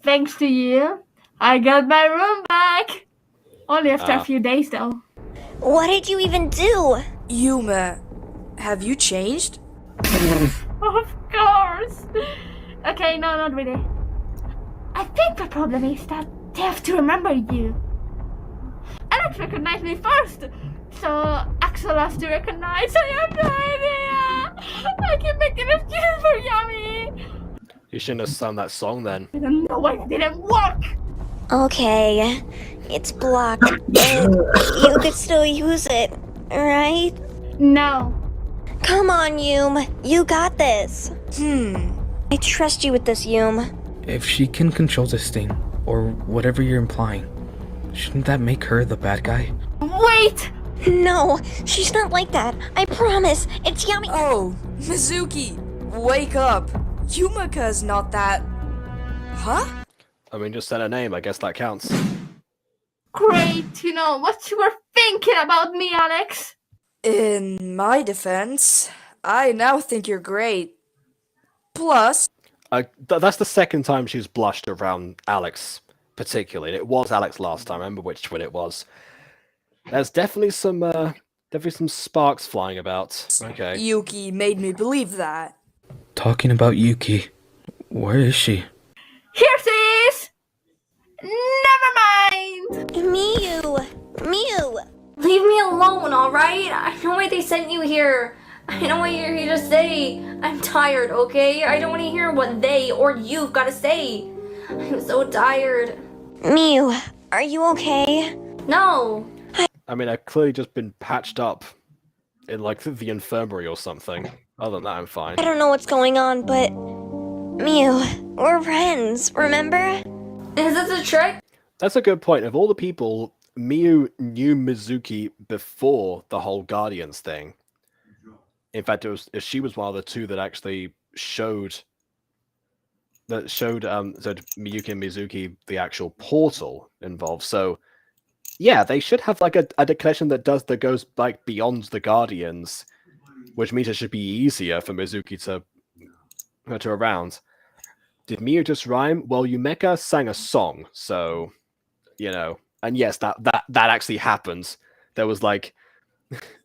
E: Thanks to you, I got my room back. Only after a few days, though.
I: What did you even do?
J: Yuma, have you changed?
E: Of course. Okay, no, not really. I think the problem is that they have to remember you. Alex recognized me first, so Axel has to recognize. I have no idea. I keep making excuses for Yami.
A: You shouldn't have sung that song then.
E: I don't know why it didn't work.
I: Okay, it's blocked, but you could still use it, right?
E: No.
I: Come on, Yum. You got this. I trust you with this, Yum.
D: If she can control this thing, or whatever you're implying, shouldn't that make her the bad guy?
E: Wait!
I: No, she's not like that. I promise. It's Yami.
J: Oh, Mizuki, wake up. Yumika's not that. Huh?
A: I mean, just said her name, I guess that counts.
E: Great to know what you were thinking about me, Alex.
J: In my defense, I now think you're great. Plus...
A: that's the second time she's blushed around Alex, particularly. It was Alex last time, I remember which one it was. There's definitely some sparks flying about. Okay.
J: Yuki made me believe that.
D: Talking about Yuki, where is she?
E: Here she is! Never mind!
I: Miu!
L: Leave me alone, alright? I know why they sent you here. I don't want you here to say. I'm tired, okay? I don't want to hear what they or you've got to say. I'm so tired.
I: Miu, are you okay?
L: No.
A: I mean, I've clearly just been patched up in, like, the infirmary or something. Other than that, I'm fine.
I: I don't know what's going on, but... Miu, we're friends, remember?
L: Is this a trick?
A: That's a good point. Of all the people, Miu knew Mizuki before the whole Guardians thing. In fact, she was one of the two that actually showed Miyuki and Mizuki the actual portal involved. So yeah, they should have like a connection that goes like beyond the Guardians, which means it should be easier for Mizuki to around. Did Miyu just rhyme? Well, Yumeka sang a song, so and yes, that actually happened. There was like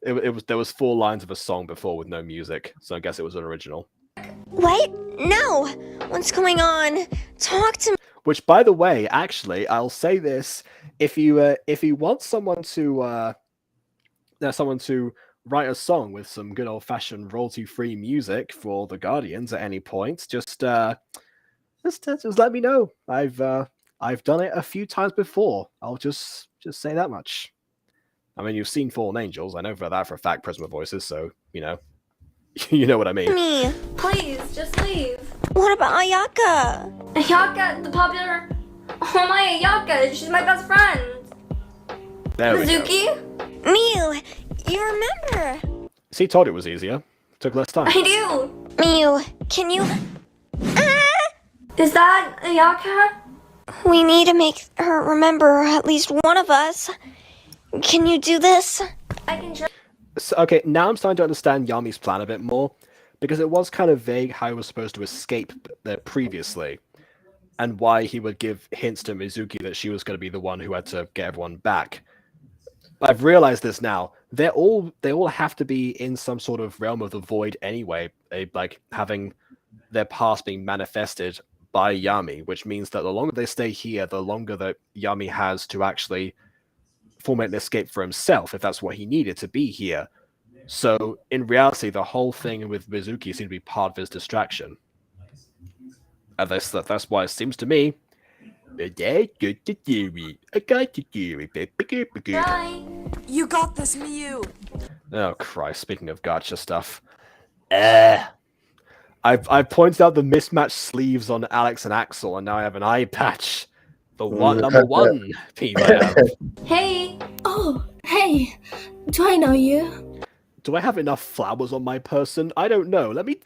A: there was 4 lines of a song before with no music, so I guess it was an original.
I: What? No! What's going on? Talk to me!
A: Which, by the way, actually, I'll say this: if you want someone to write a song with some good old-fashioned royalty-free music for the Guardians at any point, just let me know. I've done it a few times before. I'll just say that much. I mean, you've seen Fallen Angels. I know for that for a fact, Prisma Voices. So you know what I mean.
I: Me.
L: Please, just leave.
I: What about Ayaka?
L: Ayaka, the popular... Oh my Ayaka, she's my best friend.
A: There we go.
L: Mizuki?
I: Miyu, you remember?
A: See, told it was easier. Took less time.
L: I do.
I: Miyu, can you...
L: Is that Ayaka?
I: We need to make her remember at least one of us. Can you do this?
L: I can try.
A: So, okay, now I'm starting to understand Yami's plan a bit more, because it was kind of vague how he was supposed to escape there previously, and why he would give hints to Mizuki that she was going to be the one who had to get everyone back. I've realized this now. They all have to be in some sort of realm of the void anyway, like having their past being manifested by Yami, which means that the longer they stay here, the longer that Yami has to actually formulate an escape for himself, if that's what he needed to be here. So, in reality, the whole thing with Mizuki seemed to be part of his distraction. And that's why it seems to me.
J: Bye. You got this, Miyu.
A: Oh Christ! Speaking of gacha stuff, I've pointed out the mismatched sleeves on Alex and Axel, and now I have an eye patch. The number one piece I have.
L: Hey.
E: Oh, hey. Do I know you?
A: Do I have enough flowers on my person? I don't know. Let me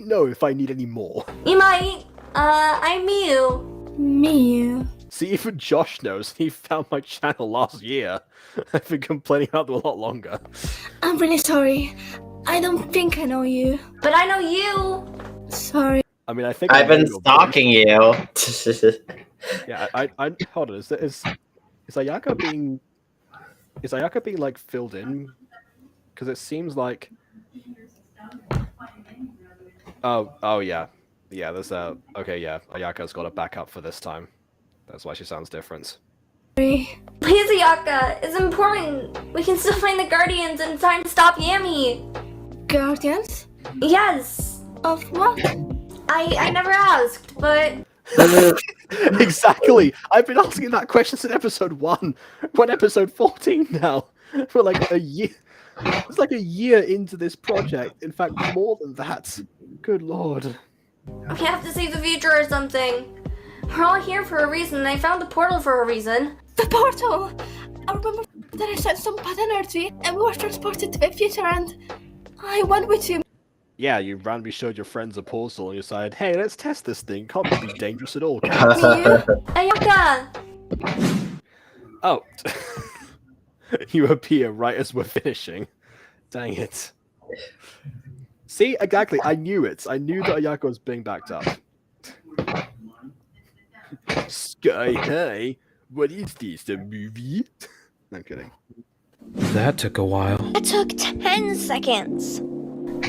A: know if I need any more.
L: You might. I'm Miyu.
E: Miyu.
A: See, even Josh knows. He found my channel last year. I've been complaining about them a lot longer.
E: I'm really sorry. I don't think I know you.
L: But I know you.
E: Sorry.
A: I mean, I think
B: I've been stalking you.
A: Yeah, I hold on. Is Ayaka being like filled in? Because it seems like. Oh yeah. There's okay, yeah. Ayaka's got a backup for this time. That's why she sounds different.
L: Please, Ayaka, it's important. We can still find the Guardians in time to stop Yami.
E: Guardians?
L: Yes.
E: Of what?
L: I never asked, but...
A: Exactly. I've been asking that question since episode 1. We're on episode 14 now. For like a year. It's like a year into this project. In fact, more than that. Good lord.
L: We have to save the future or something. We're all here for a reason, and I found the portal for a reason.
E: The portal! I remember that I sent some bad energy, and we were transported to the future, and I went with you.
A: Yeah, you randomly showed your friends a portal and you decided, hey, let's test this thing. Can't be dangerous at all.
L: Ayaka!
A: Oh. You appear right as we're finishing. Dang it. See, exactly. I knew it. I knew that Ayaka was being backed up. Sky High? What is this, a movie? I'm kidding.
D: That took a while.
I: It took 10 seconds.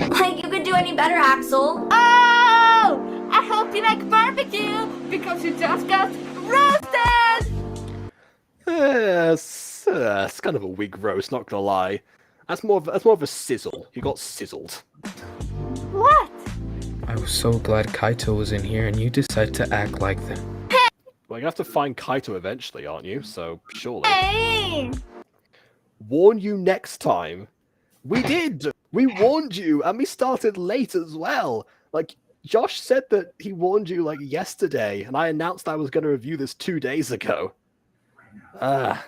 L: Like you could do any better, Axel.
E: Oh! I hope you like barbecue, because you just got roasted!
A: It's kind of a weak roast, not gonna lie. That's more of a sizzle. You got sizzled.
E: What?
D: I was so glad Kaito was in here and you decided to act like that.
A: Well, you have to find Kaito eventually, aren't you? So, surely.
E: Hey!
A: Warn you next time. We did! We warned you, and we started late as well. Like, Josh said that he warned you, like, yesterday, and I announced I was going to review this 2 days ago.
J: Oh.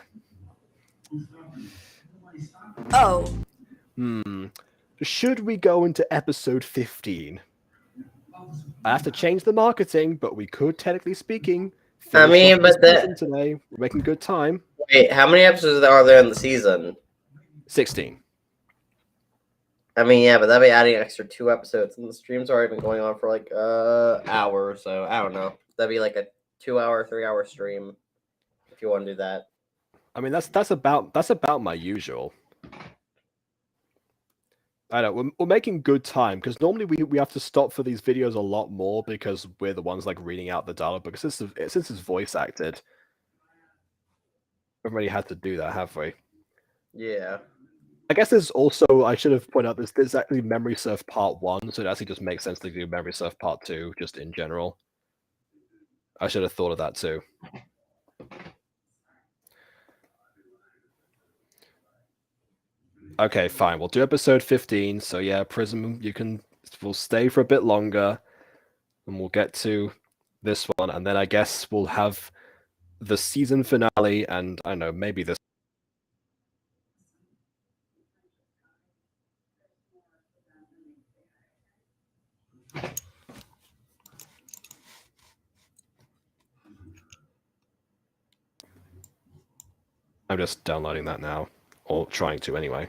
A: should we go into episode 15? I have to change the marketing, but we could, technically speaking,
B: I mean,
A: off this
B: but that.
A: season today. We're making good time.
B: Wait, how many episodes are there in the season?
A: 16.
B: I mean, yeah, but that'd be adding an extra 2 episodes, and the stream's already been going on for like hour or so. I don't know. That'd be like a 2-hour, 3-hour stream if you want to do that.
A: I mean, that's about my usual. I know we're making good time because normally we have to stop for these videos a lot more because we're the ones like reading out the dialogue. Because since it's voice acted, we've already had to do that, have we?
B: Yeah.
A: I guess there's also, I should have pointed out, there's actually Memory Surf Part 1, so it actually just makes sense to do Memory Surf Part 2, just in general. I should have thought of that too. Okay, fine. We'll do episode 15. So yeah, Prism, we'll stay for a bit longer, and we'll get to this one, and then I guess we'll have the season finale, and I don't know, maybe this. I'm just downloading that now, or trying to anyway.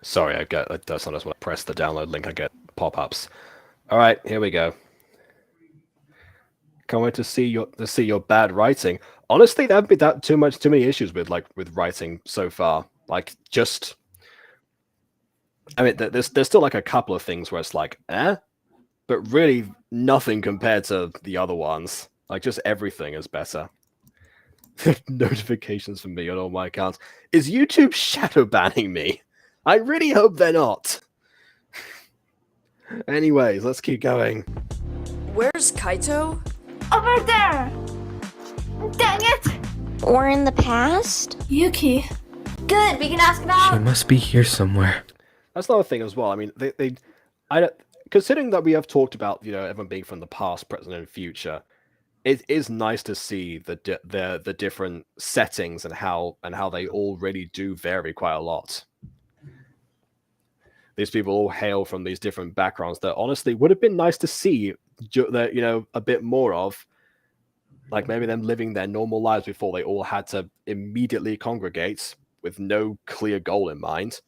A: Sorry, I sometimes when I press the download link, I get pop-ups. All right, here we go. Can't wait to see your bad writing. Honestly, there haven't been too many issues with writing so far. Like, just, I mean, there's still like a couple of things where it's like, but really nothing compared to the other ones. Like, just everything is better. Notifications from me on all my accounts. Is YouTube shadow banning me? I really hope they're not. Anyways, let's keep going.
J: Where's Kaito?
E: Over there! Dang it!
I: Or in the past?
E: Yuki.
L: Good, we can ask about.
D: She must be here somewhere.
A: That's another thing as well. I mean, considering that we have talked about, everyone being from the past, present, and future, it is nice to see the different settings and how they all really do vary quite a lot. These people all hail from these different backgrounds that honestly would have been nice to see a bit more of, like maybe them living their normal lives before they all had to immediately congregate with no clear goal in mind.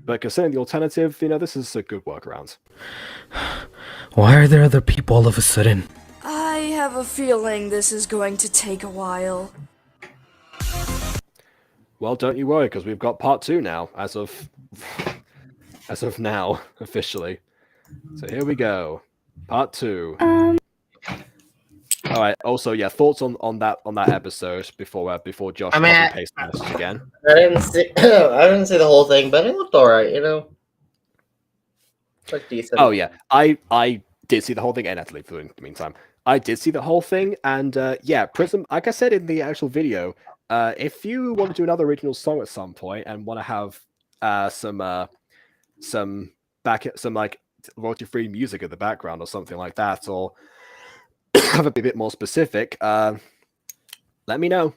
A: But considering the alternative, this is a good workaround.
D: Why are there other people all of a sudden?
J: I have a feeling this is going to take a while.
A: Well, don't you worry, because we've got part 2 now, as of now, officially. So here we go. Part 2. All right. Also, yeah, thoughts on that episode before Josh pastes the message again.
B: I didn't see the whole thing, but it looked alright. It looked decent.
A: Oh yeah, I did see the whole thing, and Natalie, for the meantime, I did see the whole thing, and yeah, Prism. Like I said in the actual video, if you want to do another original song at some point and want to have some like royalty-free music at the background or something like that, or have it be a bit more specific, let me know.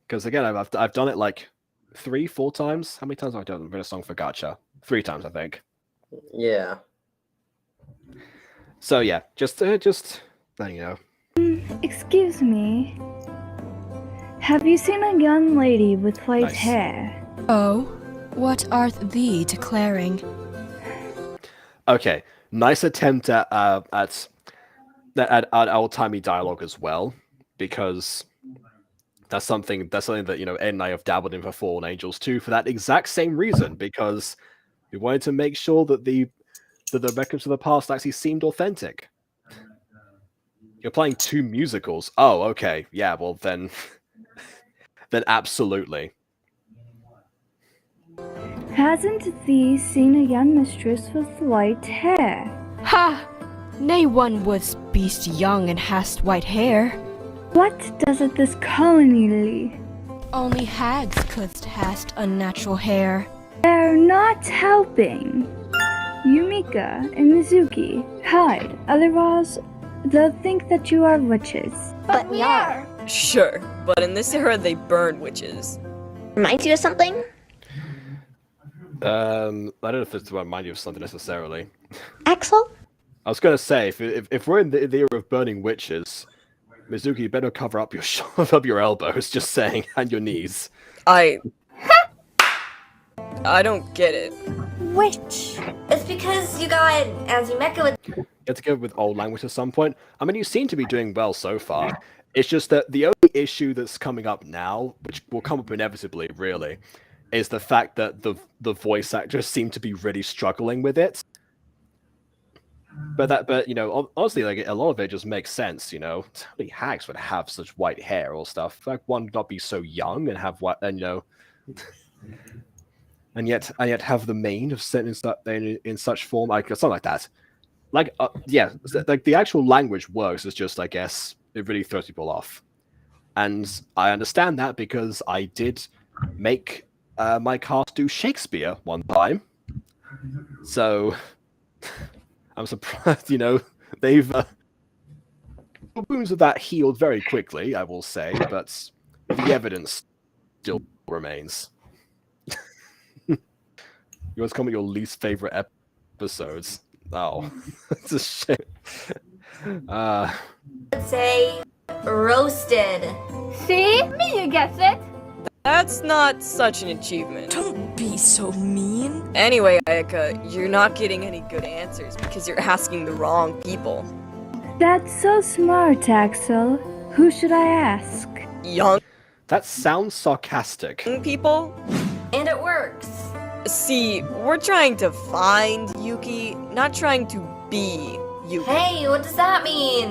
A: Because again, I've done it like 3-4 times. How many times have I done a song for Gacha? 3 times, I think.
B: Yeah.
A: So yeah, just letting you know.
E: Excuse me. Have you seen a young lady with white hair?
G: Oh, what art thee declaring?
A: Okay, nice attempt at old-timey dialogue as well, because that's something that Ed and I have dabbled in for Fallen Angels 2 for that exact same reason, because we wanted to make sure that the records of the past actually seemed authentic. You're playing 2 musicals. Oh, okay. Yeah, well then then absolutely.
E: Hasn't thee seen a young mistress with white hair?
G: Ha! Nay one was beast young and hast white hair.
F: What does it this colony Lee?
G: Only hags could cast unnatural hair.
F: They're not helping. Yumika and Mizuki, hide, otherwise they'll think that you are witches.
I: But we are.
J: Sure, but in this era they burn witches.
I: Reminds you of something?
A: I don't know if it's to remind you of something necessarily.
I: Axel?
A: I was going to say, if we're in the era of burning witches, Mizuki, you better cover up your up your elbows, just saying, and your knees.
J: I don't get it.
I: Witch.
L: It's because you got Azumeka with.
A: You have to go with old language at some point. I mean, you seem to be doing well so far. It's just that the only issue that's coming up now, which will come up inevitably, really, is the fact that the voice actors seem to be really struggling with it. But you know, honestly, like a lot of it just makes sense. You know, how many hags would have such white hair or stuff? Like one would not be so young and have what, and you know, and yet have the mane of set in such form, like something like that. Like yeah, like the actual language works. It's just, I guess, it really throws people off, and I understand that because I did make my cast do Shakespeare one time, so. I'm surprised, you know, they've the wounds of that healed very quickly, I will say, but the evidence still remains. You want to comment your least favorite episodes? Oh, it's a shame.
L: Say roasted.
E: See? Me, you guessed it.
J: That's not such an achievement.
F: Don't be so mean.
J: Anyway, Ayaka, you're not getting any good answers because you're asking the wrong people.
F: That's so smart, Axel. Who should I ask?
J: Young
A: That sounds sarcastic.
J: people?
L: And it works.
J: See, we're trying to find Yuki, not trying to be Yuki.
L: Hey, what does that mean?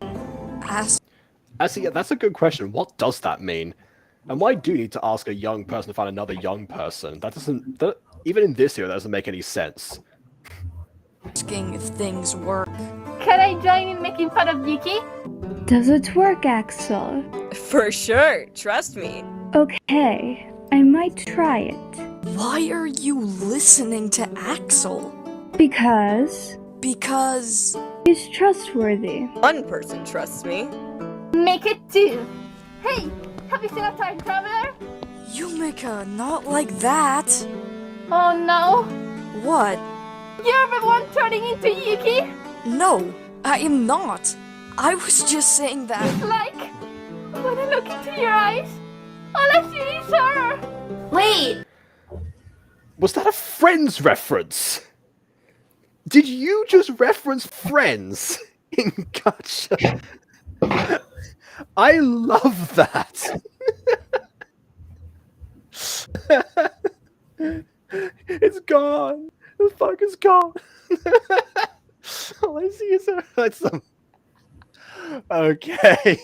A: Actually, yeah, that's a good question. What does that mean? And why do you need to ask a young person to find another young person? That doesn't, even in this era, that doesn't make any sense.
J: Asking if things work.
E: Can I join in making fun of Yuki?
F: Does it work, Axel?
J: For sure, trust me.
F: Okay, I might try it.
J: Why are you listening to Axel?
F: Because
J: Because
F: he's trustworthy.
J: one person trusts me.
E: Make it two. Hey, have you seen a time traveler?
J: Yumika, not like that.
E: Oh no.
J: What?
E: You're the one turning into Yuki?
J: No, I am not. I was just saying that.
E: Like, when I look into your eyes, all I see is her.
L: Wait.
A: Was that a Friends reference? Did you just reference Friends in Gacha? I love that. It's gone. The fuck is gone. All I see is her. That's some. Okay.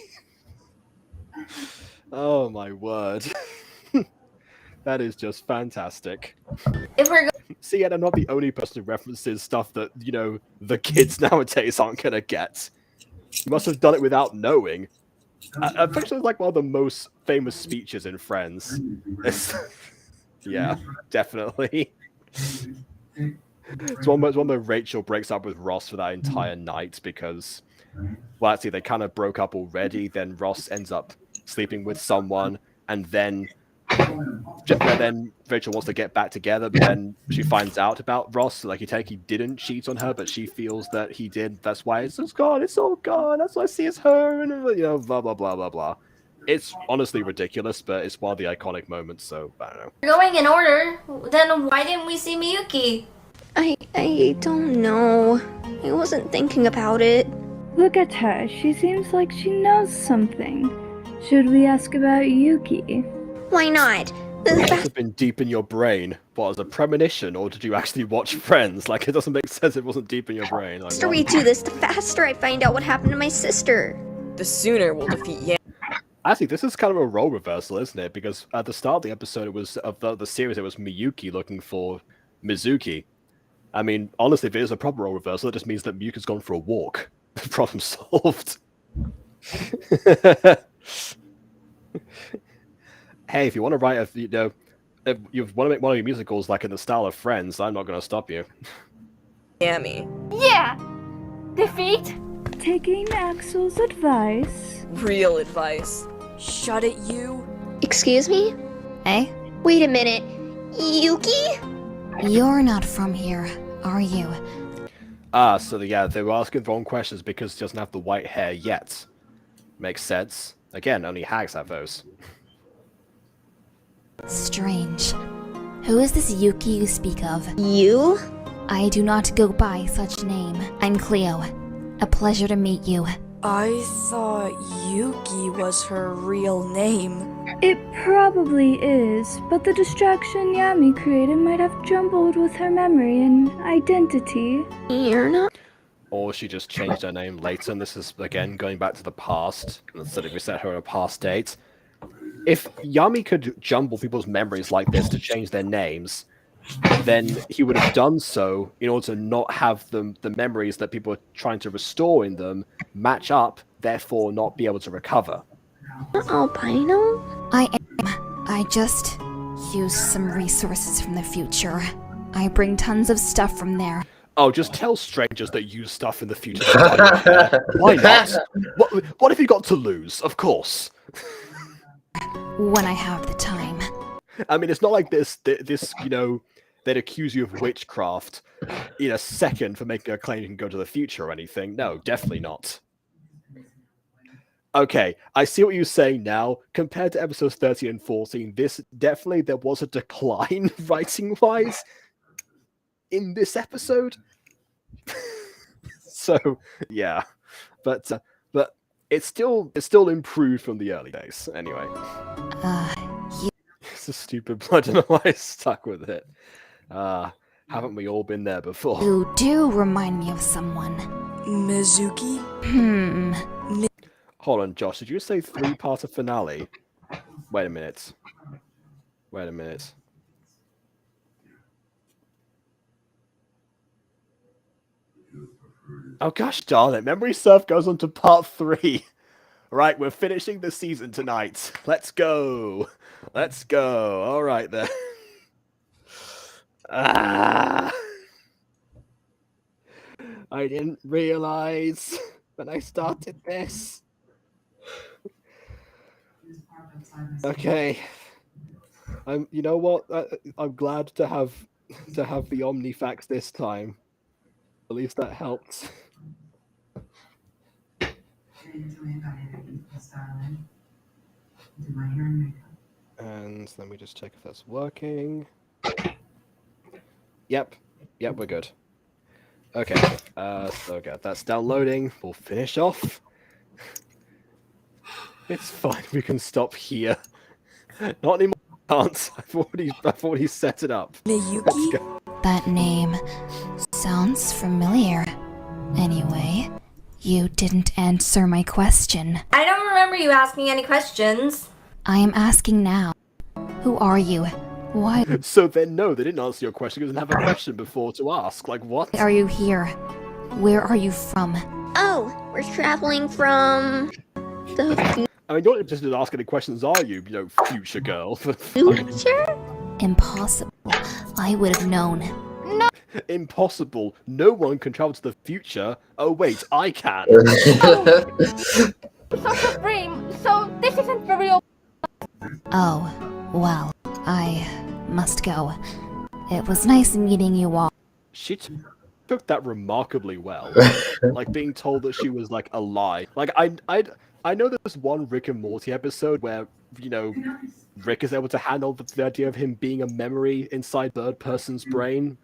A: Oh my word. That is just fantastic.
L: If we're
A: See, and I'm not the only person who references stuff that, you know, the kids nowadays aren't gonna get. You must have done it without knowing. I think it's like one of the most famous speeches in Friends. Yeah, definitely. It's one where Rachel breaks up with Ross for that entire night because, well, actually, they kind of broke up already. Then Ross ends up sleeping with someone, and then Rachel wants to get back together, but then she finds out about Ross. Like, he didn't cheat on her, but she feels that he did. That's why it's gone. It's all gone. That's why I see it's her, and you know, blah blah blah blah blah. It's honestly ridiculous, but it's one of the iconic moments. So I don't know.
L: going in order, then why didn't we see Miyuki?
I: I don't know. I wasn't thinking about it.
F: Look at her. She seems like she knows something. Should we ask about Yuki?
I: Why not?
A: Must have been deep in your brain. What, as a premonition, or did you actually watch Friends? Like, it doesn't make sense if it wasn't deep in your brain. Like,
I: The faster we do this, the faster I find out what happened to my sister.
J: The sooner we'll defeat Yami.
A: Actually, this is kind of a role reversal, isn't it? Because at the start of the episode, it was of the series, it was Miyuki looking for Mizuki. I mean, honestly, if it is a proper role reversal, it just means that Miyuki's gone for a walk. Problem solved. Hey, if you want to write if you want to make one of your musicals like in the style of Friends, I'm not going to stop you.
J: Yami.
E: Yeah! Defeat?
F: Taking Axel's advice.
J: Real advice. Shut it, you.
I: Excuse me?
M: Hey?
I: Wait a minute. Yuki?
M: You're not from here, are you?
A: So they were asking the wrong questions because he doesn't have the white hair yet. Makes sense. Again, only hags have those.
M: Strange. Who is this Yuki you speak of?
I: You?
M: I do not go by such name. I'm Cleo. A pleasure to meet you.
J: I thought Yuki was her real name.
F: It probably is, but the distraction Yami created might have jumbled with her memory and identity.
I: You're not?
A: Or she just changed her name later, and this is, again, going back to the past, instead of reset her at a past date. If Yami could jumble people's memories like this to change their names, then he would have done so in order to not have the memories that people are trying to restore in them match up, therefore not be able to recover.
I: Albino?
M: I am. I just use some resources from the future. I bring tons of stuff from there.
A: Oh, just tell strangers that use stuff in the future. Why not? What have you got to lose? Of course.
M: When I have the time.
A: I mean, it's not like this, they'd accuse you of witchcraft in a second for making a claim you can go to the future or anything. No, definitely not. Okay, I see what you're saying now. Compared to episodes 13 and 14, there was a decline writing-wise in this episode. So, yeah. But it's still improved from the early days, anyway. It's a stupid blood, I don't know why I stuck with it. Haven't we all been there before?
M: You do remind me of someone.
J: Mizuki?
A: Hold on, Josh, did you say 3-parter finale? Wait a minute. Oh gosh darn it, Memory Surf goes on to part 3. Right, we're finishing the season tonight. Let's go. Alright then. I didn't realize when I started this. Okay. You know what? I'm glad to have the Omnifax this time. At least that helped. And let me just check if that's working. Yep, we're good. Okay, so good. That's downloading. We'll finish off. It's fine. We can stop here. Not anymore. Can't. I've already set it up. Let's go.
M: That name sounds familiar. Anyway, you didn't answer my question.
L: I don't remember you asking any questions.
M: I am asking now. Who are you? Why
A: So then, no, they didn't answer your question because they didn't have a question before to ask. Like, what?
M: are you here? Where are you from?
I: Oh, we're traveling from the
A: I mean, you're not interested in asking any questions, are you? Future girl.
I: future?
M: Impossible. I would have known.
A: Impossible. No one can travel to the future. Oh wait, I can.
E: So Supreme, so this isn't for real.
M: Oh, well, I must go. It was nice meeting you all.
A: She took that remarkably well. Like being told that she was like a lie. Like I know there's one Rick and Morty episode where Rick is able to handle the idea of him being a memory inside third person's brain.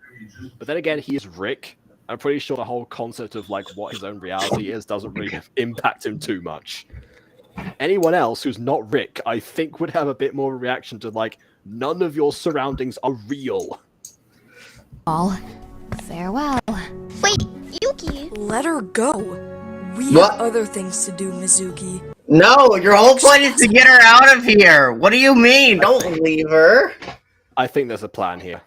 A: But then again, he is Rick. I'm pretty sure the whole concept of like what his own reality is doesn't really impact him too much. Anyone else who's not Rick, I think, would have a bit more reaction to like, none of your surroundings are real.
M: All farewell.
I: Wait, Yuki.
J: Let her go. We
B: What?
J: have other things to do, Mizuki.
B: No, your whole point is to get her out of here. What do you mean? Don't leave her.
A: I think there's a plan here.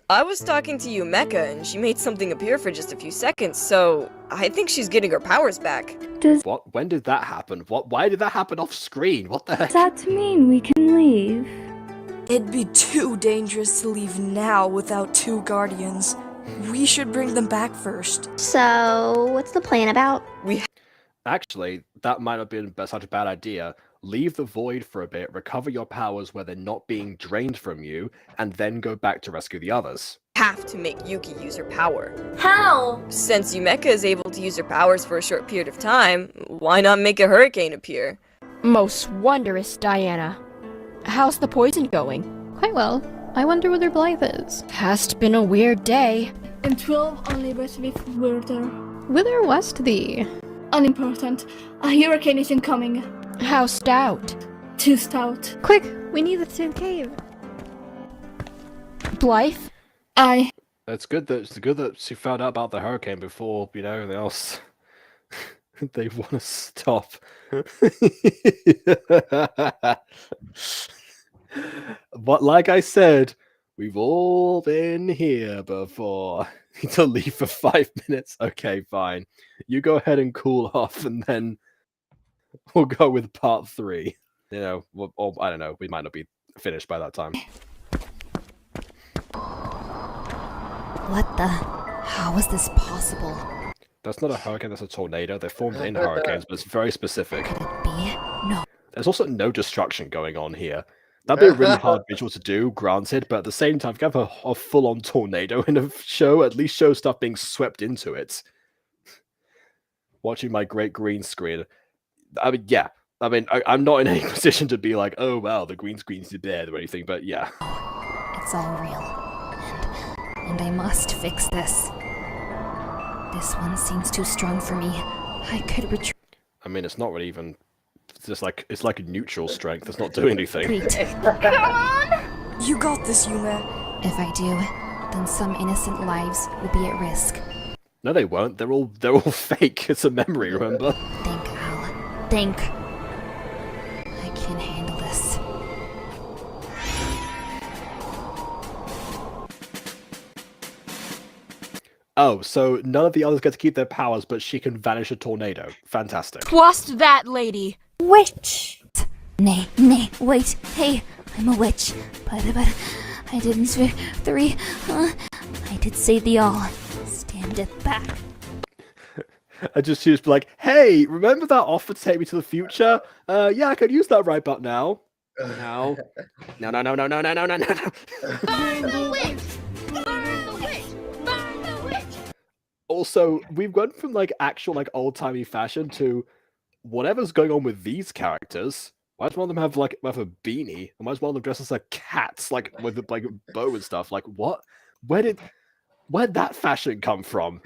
N: I was talking to Yumeka and she made something appear for just a few seconds, so I think she's getting her powers back.
A: What? When did that happen? What? Why did that happen off screen? What the heck?
F: Does that mean we can leave?
J: It'd be too dangerous to leave now without 2 guardians. We should bring them back first.
I: So, what's the plan about?
A: Actually, that might not have been such a bad idea. Leave the void for a bit, recover your powers where they're not being drained from you, and then go back to rescue the others.
N: Have to make Yuki use her power.
L: How?
N: Since Yumeka is able to use her powers for a short period of time, why not make a hurricane appear?
G: Most wondrous Diana. How's the poison going?
O: Quite well. I wonder whether Blythe is.
G: Has been a weird day.
E: And 12 only with water.
O: Whither west thee?
E: Unimportant. A hurricane is incoming.
G: How stout?
E: Too stout.
O: Quick, we need the same cave.
G: Blythe?
A: It's good that she found out about the hurricane before, anything else. They want to stop. But like I said, we've all been here before. Need to leave for 5 minutes? Okay, fine. You go ahead and cool off, and then we'll go with part 3. Or I don't know, we might not be finished by that time.
M: What the? How is this possible?
A: That's not a hurricane, that's a tornado. They're formed in hurricanes, but it's very specific.
M: Could it be? No.
A: There's also no destruction going on here. That'd be a really hard visual to do, granted, but at the same time, if you have a full-on tornado in a show, at least show stuff being swept into it. Watching my great green screen. I mean, yeah. I mean, I'm not in any position to be like, oh, wow, the green screen's dead or anything, but yeah.
M: It's all real. And I must fix this. This one seems too strong for me. I could retreat.
A: I mean, it's not really even... It's like a neutral strength. It's not doing anything.
E: Come on!
J: You got this, Yume.
M: If I do, then some innocent lives will be at risk.
A: No, they won't. They're all fake. It's a memory, remember?
M: Think, Al. Think. I can handle this.
A: Oh, so none of the others get to keep their powers, but she can vanish a tornado. Fantastic.
G: Trust that lady.
M: Witch! Nay, wait, hey, I'm a witch. But I didn't swear 3. I did say the all. Stand it back.
A: I just used to be like, hey, remember that offer to take me to the future? Yeah, I could use that right about now. No. No.
E: Burn the witch! Burn the witch! Burn the witch!
A: Also, we've gone from actual old-timey fashion to whatever's going on with these characters. Why does one of them have have a beanie? And why does one of them dress as a cat, with a bow and stuff? What? Where'd that fashion come from?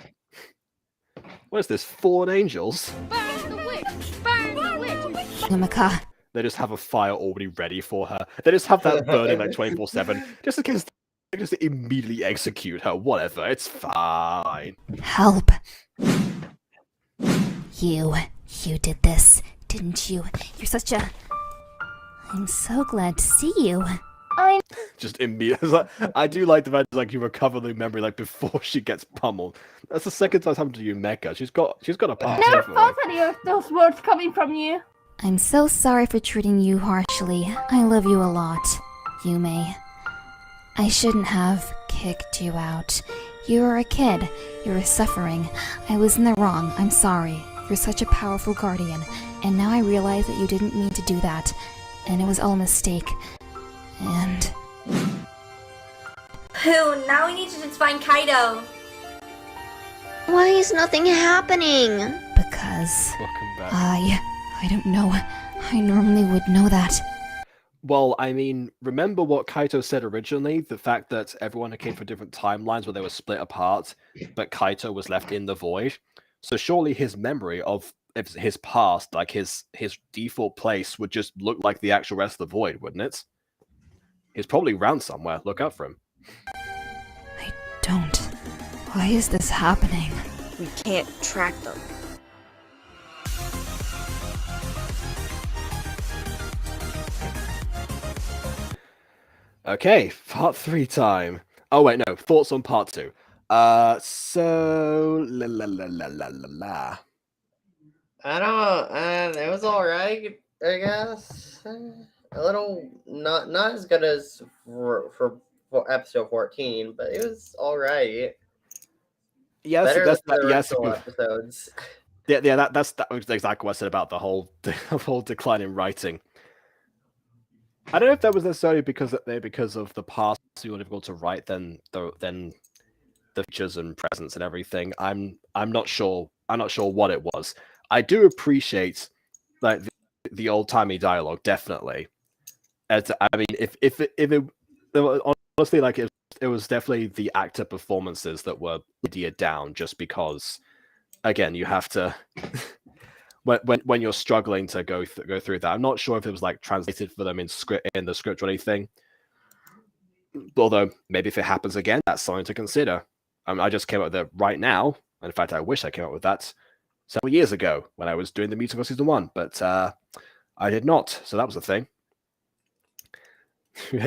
A: What is this? Fallen angels?
E: Burn the witch! Burn the witch!
M: Yumeka.
A: They just have a fire already ready for her. They just have that burning 24/7, just in case they just immediately execute her. Whatever, it's fine.
M: Help. You did this, didn't you? You're such a... I'm so glad to see you.
A: Just immediately. I do like the fact you recover the memory before she gets pummeled. That's the second time it's happened to you, Mecha. She's got a pass.
E: Never thought any of those words coming from you.
M: I'm so sorry for treating you harshly. I love you a lot, Yume. I shouldn't have kicked you out. You were a kid. You were suffering. I was in the wrong. I'm sorry. You're such a powerful guardian. And now I realize that you didn't mean to do that. And it was all a mistake. And...
L: Pooh, now we need to just find Kaido.
I: Why is nothing happening?
M: Because...
A: Welcome back.
M: I don't know. I normally would know that.
A: Well, I mean, remember what Kaito said originally? The fact that everyone came from different timelines where they were split apart, but Kaito was left in the void. So surely his memory of his past, his default place, would just look like the actual rest of the void, wouldn't it? He's probably around somewhere. Look out for him.
M: I don't. Why is this happening?
N: We can't track them.
A: Okay, part 3 time. Oh wait, no. Thoughts on part 2. So la la la la la la la.
B: I don't. It was all right, I guess. A little not as good as for episode 14, but it was all right.
A: Yes,
B: Better
A: that's
B: than the
A: yes.
B: original episodes.
A: Yeah, that was exactly what I said about the whole decline in writing. I don't know if that was necessarily because of the past being more difficult to write than the features and presence and everything. I'm not sure. I'm not sure what it was. I do appreciate like the old timey dialogue, definitely. I mean, if it honestly, like it was definitely the actor performances that were geared down, just because again you have to when you're struggling to go through that. I'm not sure if it was like translated for them in the script or anything. Although maybe if it happens again, that's something to consider. I just came up with it right now. And in fact, I wish I came up with that several years ago when I was doing the musical season 1, but I did not. So that was a thing.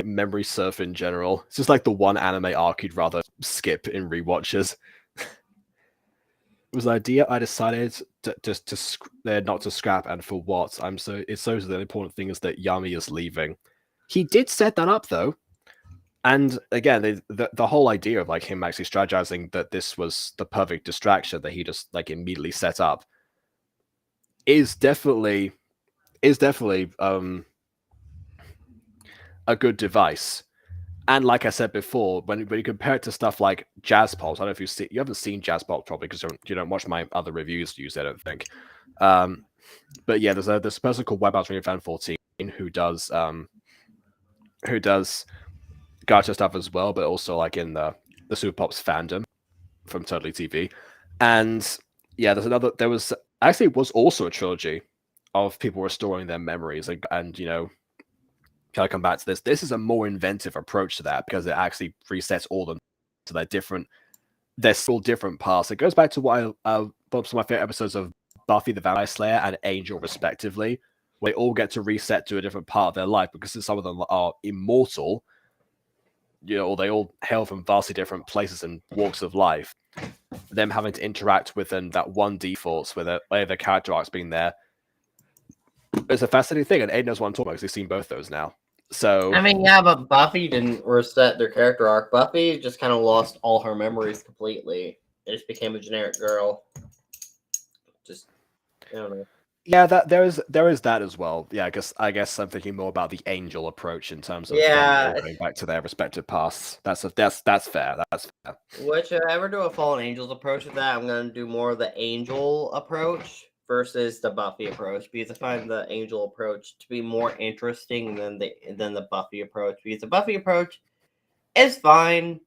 A: Memory surf in general. It's just like the one anime arc you'd rather skip in rewatches. It was an idea I decided not to scrap, and for what? It's so the important thing is that Yami is leaving. He did set that up though. And again, the whole idea of like him actually strategizing that this was the perfect distraction that he just like immediately set up is definitely a good device. And like I said before, when you compare it to stuff like Jazz Pulse, I don't know if you haven't seen Jazz Pulse probably because you don't watch my other reviews used, I don't think. But yeah, there's a person called WebOutRealFan14 who does Gacha stuff as well, but also like in the Super Pops fandom from Totally TV. And yeah, there was also a trilogy of people restoring their memories and you know, can I come back to this? This is a more inventive approach to that because it actually resets all of them to they're still different paths. It goes back to what some of my favorite episodes of Buffy the Vampire Slayer and Angel respectively, where they all get to reset to a different part of their life because some of them are immortal, you know, or they all hail from vastly different places and walks of life. Them having to interact within that one defaults with the character arcs being there. It's a fascinating thing, and Aiden knows what I'm talking about because he's seen both those now. So
B: I mean, yeah, but Buffy didn't reset their character arc. Buffy just kind of lost all her memories completely. It just became a generic girl. Just, I don't know.
A: Yeah, there is that as well. Yeah, I guess I'm thinking more about the Angel approach in terms of going back to their respective paths. That's fair. That's fair.
B: Which if I ever do a Fallen Angels approach with that, I'm gonna do more of the Angel approach versus the Buffy approach because I find the Angel approach to be more interesting than the Buffy approach because the Buffy approach is fine,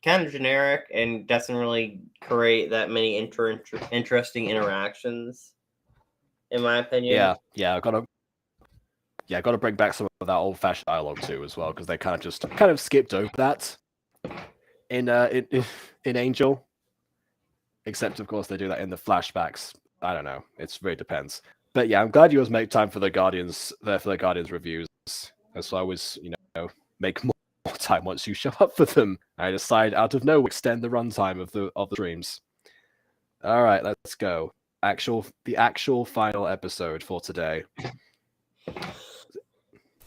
B: kind of generic, and doesn't really create that many interesting interactions, in my opinion.
A: Yeah. I gotta bring back some of that old-fashioned dialogue too as well because they kind of skipped over that in Angel. Except of course they do that in the flashbacks. I don't know. It really depends. But yeah, I'm glad you always make time for the Guardians reviews. That's why I always, make more time once you show up for them. I decide out of nowhere extend the runtime of the streams. All right, let's go. The actual final episode for today.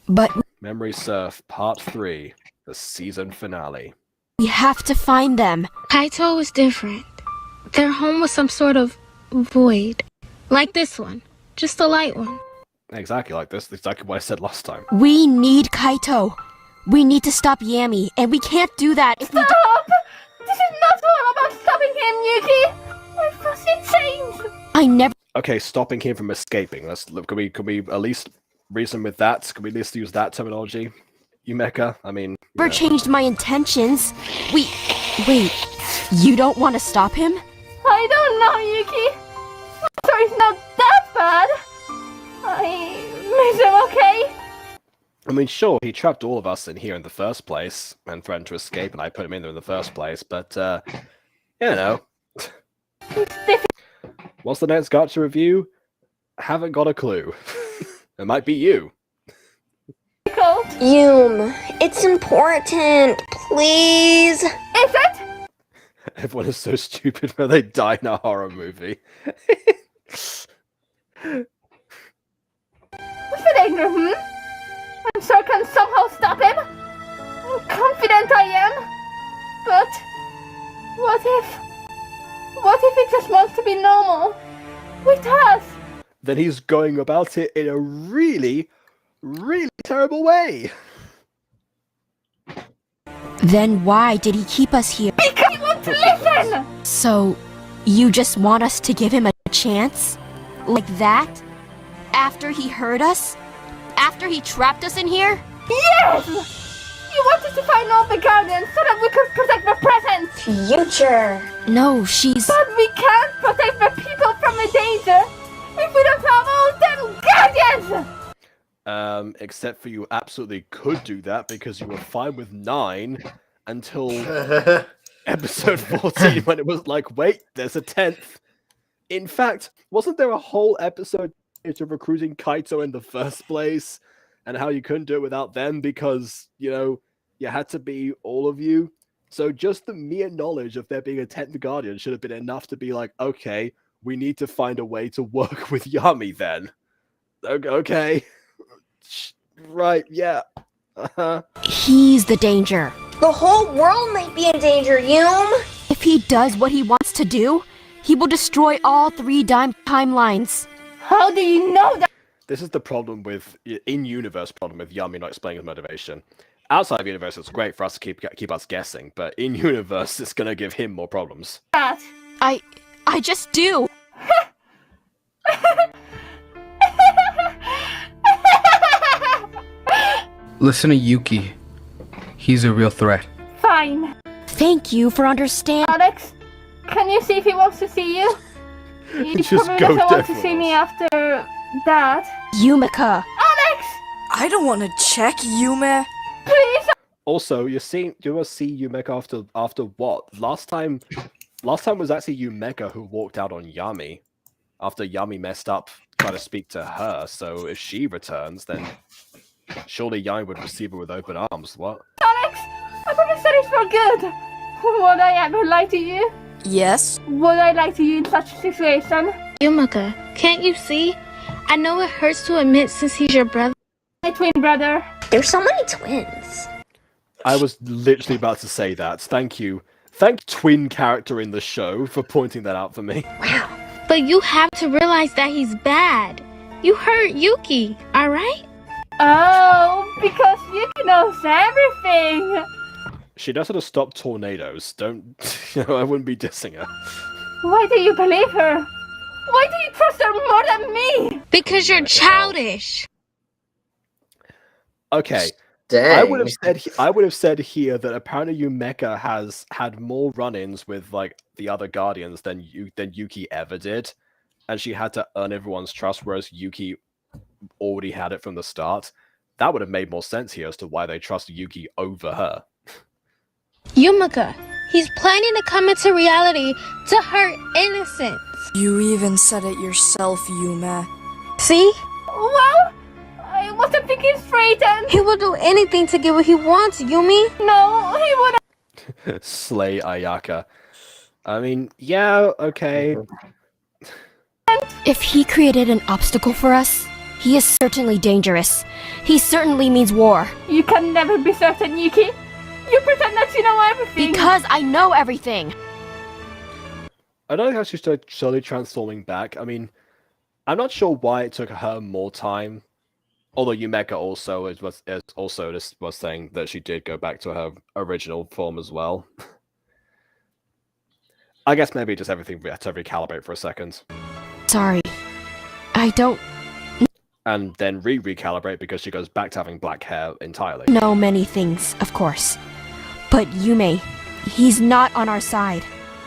G: But
A: Memory Surf Part 3, the season finale.
G: we have to find them.
P: Kaito was different. Their home was some sort of void. Like this one. Just a light one.
A: Exactly like this. Exactly what I said last time.
G: We need Kaito. We need to stop Yami, and we can't do that if we
E: Stop! This is not all about stopping him, Yuki! I was insane!
G: I never
A: Okay, stopping him from escaping. Can we at least reason with that? Can we at least use that terminology? Yumeka? I mean,
G: never changed my intentions. Wait, you don't want to stop him?
E: I don't know, Yuki. Sorry's not that bad. I miss him, okay?
A: I mean, sure, he trapped all of us in here in the first place and threatened to escape, and I put him in there in the first place, but, you know. What's the next Gacha review? Haven't got a clue. It might be you.
E: Difficult.
I: Yum, it's important. Please.
E: Is it?
A: Everyone is so stupid when they die in a horror movie.
E: What's the danger, I'm sure I can somehow stop him. I'm confident I am. But what if he just wants to be normal with us?
A: Then he's going about it in a really, really terrible way.
G: Then why did he keep us here?
E: Because he wants to listen!
G: So, you just want us to give him a chance? Like that? After he hurt us? After he trapped us in here?
E: Yes! You want us to find all the guardians so that we can protect the present!
I: Future.
G: No, she's...
E: But we can't protect the people from the danger if we don't have all them guardians!
A: Except for you absolutely could do that because you were fine with 9 until episode 14 when it was like, wait, there's a 10th. In fact, wasn't there a whole episode of recruiting Kaito in the first place? And how you couldn't do it without them because, you know, you had to be all of you? So just the mere knowledge of there being a 10th Guardian should have been enough to be like, okay, we need to find a way to work with Yami then. Okay. Right, yeah.
G: He's the danger.
I: The whole world might be in danger, Yum.
G: If he does what he wants to do, he will destroy all 3 timelines.
E: How do you know that?
A: This is the problem with in-universe problem with Yami not explaining his motivation. Outside of universe, it's great for us to keep us guessing, but in universe, it's gonna give him more problems.
G: I just do.
D: Listen to Yuki. He's a real threat.
E: Fine.
G: Thank you for understanding.
E: Alex, can you see if he wants to see you? He
A: Just
E: probably
A: go
E: doesn't want to
A: definitely.
E: see me after that.
G: Yumika.
E: Alex!
J: I don't want to check, Yume.
E: Please!
A: Also, you must see Yumeka after what? Last time was actually Yumeka who walked out on Yami after Yami messed up trying to speak to her. So if she returns, then surely Yami would receive her with open arms. What?
E: Alex! I promise that it's for good. Would I ever lie to you?
J: Yes?
E: Would I lie to you in such a situation?
P: Yumika, can't you see? I know it hurts to admit since he's your brother.
E: My twin brother.
I: There's so many twins.
A: I was literally about to say that. Thank you. Thank twin character in the show for pointing that out for me.
P: But you have to realize that he's bad. You hurt Yuki, alright?
E: Oh, because Yuki knows everything.
A: She knows how to stop tornadoes. Don't, I wouldn't be dissing her.
E: Why do you believe her? Why do you trust her more than me?
P: Because you're childish.
A: Okay.
B: Dang.
A: I would have said here that apparently Yumeka has had more run-ins with like the other Guardians than Yuki ever did, and she had to earn everyone's trust, whereas Yuki already had it from the start. That would have made more sense here as to why they trust Yuki over her.
P: Yumika, he's planning to come into reality to hurt innocents.
J: You even said it yourself, Yume.
P: See?
E: Well, I wasn't thinking straight and...
P: He will do anything to get what he wants, Yumi.
E: No, he wouldn't.
A: Slay Ayaka. I mean, yeah, okay.
G: If he created an obstacle for us, he is certainly dangerous. He certainly means war.
E: You can never be certain, Yuki. You pretend that you know everything.
G: Because I know everything.
A: I don't think how she started slowly transforming back. I mean, I'm not sure why it took her more time. Although Yumeka also was saying that she did go back to her original form as well. I guess maybe just everything we had to recalibrate for a second.
G: Sorry. I don't
A: And then recalibrate because she goes back to having black hair entirely.
G: know many things, of course. But Yume, he's not on our side.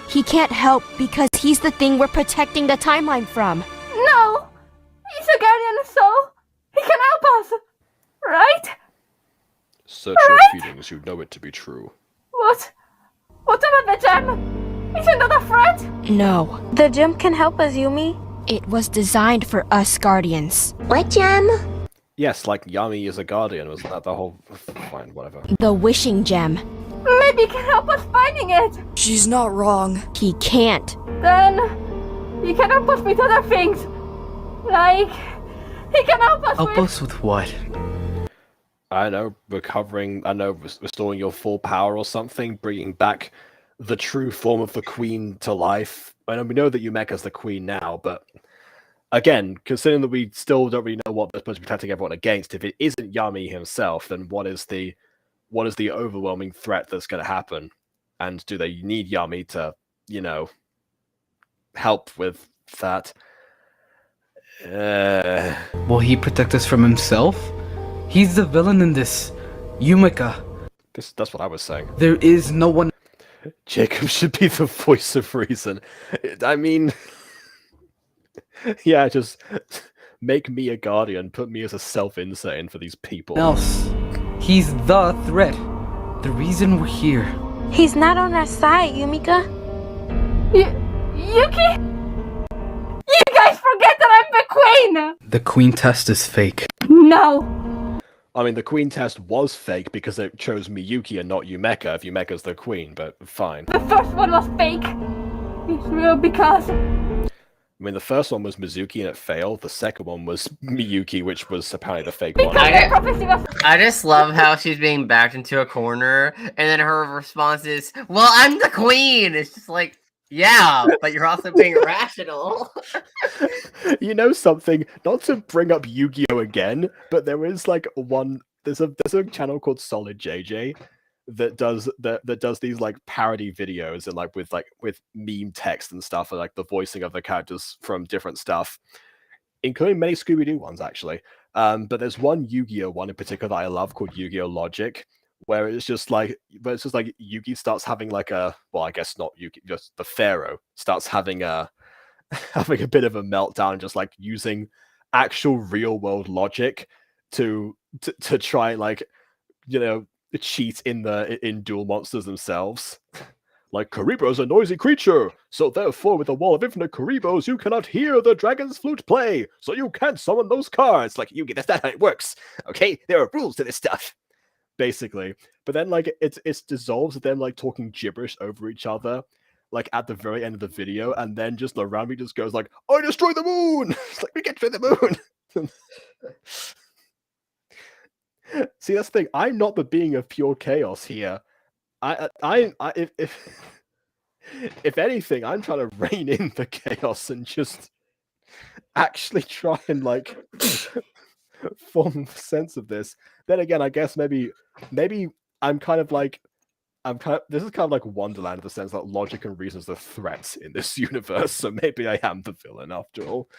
G: He can't help because he's the thing we're protecting the timeline from.
E: No! He's a guardian soul. He can help us. Right?
A: Search your feelings, you know it to be true.
E: What? What about the gem? Isn't that a threat?
G: No.
P: The gem can help us, Yumi.
G: It was designed for us Guardians.
I: What gem?
A: Yes, like Yami is a guardian. Wasn't that the whole? Fine, whatever.
G: The wishing gem.
E: Maybe he can help us finding it.
J: She's not wrong.
G: He can't.
E: Then he can help us with other things. Like, he can help us
D: Help
E: with...
D: us with what?
A: I know, recovering. I know, restoring your full power or something, bringing back the true form of the queen to life. I know we know that Yumeka's the queen now, but again, considering that we still don't really know what they're supposed to be protecting everyone against, if it isn't Yami himself, then what is the overwhelming threat that's going to happen? And do they need Yami to, help with that?
D: Will he protect us from himself? He's the villain in this. Yumika.
A: That's what I was saying.
D: There is no one...
A: Jacob should be the voice of reason. I mean... yeah, just make me a guardian, put me as a self-insert in for these people.
D: else. He's the threat. The reason we're here.
P: He's not on our side, Yumika.
E: Yuki? You guys forget that I'm the queen!
D: The queen test is fake.
E: No!
A: I mean, the queen test was fake because it chose Miyuki and not Yumeka if Yumeka's the queen, but fine.
E: The first one was fake. It's real because...
A: I mean, the first one was Mizuki and it failed. The second one was Miyuki, which was apparently the fake one.
B: I just love how she's being backed into a corner, and then her response is, "Well, I'm the queen." It's just like, yeah, but you're also being rational.
A: You know something? Not to bring up Yu-Gi-Oh again, but there is like there's a channel called Solid JJ that does these like parody videos and like with meme text and stuff, and like the voicing of the characters from different stuff, including many Scooby-Doo ones actually. But there's one Yu-Gi-Oh one in particular that I love called Yu-Gi-Oh Logic, where it's just like Yugi starts having like I guess not Yugi, just the Pharaoh starts having a bit of a meltdown, just like using actual real world logic to try like cheat in duel monsters themselves. Like, Karibo's a noisy creature, so therefore with a wall of infinite Karibos you cannot hear the dragon's flute play, so you can't summon those cards. Like, Yugi, that's not how it works. Okay, there are rules to this stuff, basically. But then like it's dissolves with them like talking gibberish over each other, like at the very end of the video, and then just Larami just goes like, "I destroy the moon!" It's like, we can destroy the moon. See, that's the thing. I'm not the being of pure chaos here. If anything, I'm trying to rein in the chaos and just actually try and like form a sense of this. Then again, I guess maybe I'm kind of like this is kind of like Wonderland in the sense that logic and reason is the threats in this universe. So maybe I am the villain after all.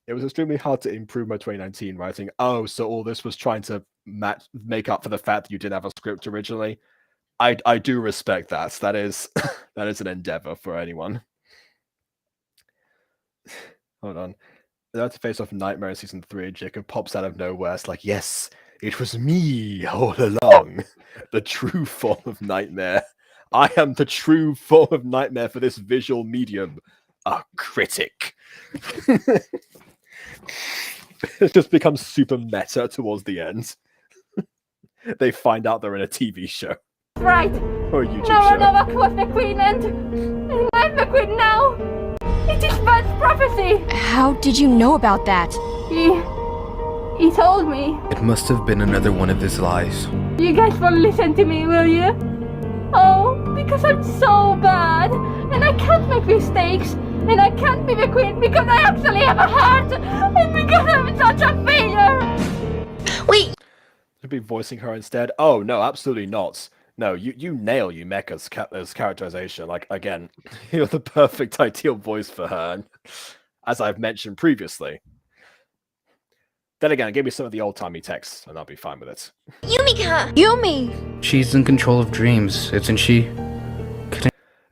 A: It was extremely hard to improve my 2019 writing. Oh, so all this was trying to make up for the fact that you didn't have a script originally. I do respect that. That is an endeavor for anyone. Hold on. They have to face off Nightmare in season 3. Jacob pops out of nowhere. It's like, yes, it was me all along. The true form of Nightmare. I am the true form of Nightmare for this visual medium. A critic. It just becomes super meta towards the end. They find out they're in a TV show.
E: Right.
A: Or a YouTube
E: No
A: show.
E: one ever was the queen and I'm the queen now. It is Bud's prophecy.
G: How did you know about that?
E: He told me.
D: It must have been another one of his lies.
E: You guys will listen to me, will you? Oh, because I'm so bad and I can't make mistakes. And I can't be the queen because I actually have a heart! And because I'm such a failure!
L: Wait!
A: Should be voicing her instead? Oh, no, absolutely not. No, you nail Yumeka's characterization. Like, again, you're the perfect ideal voice for her, as I've mentioned previously. Then again, give me some of the old-timey texts, and I'll be fine with it.
I: Yumika!
P: Yumi!
D: She's in control of dreams, isn't she?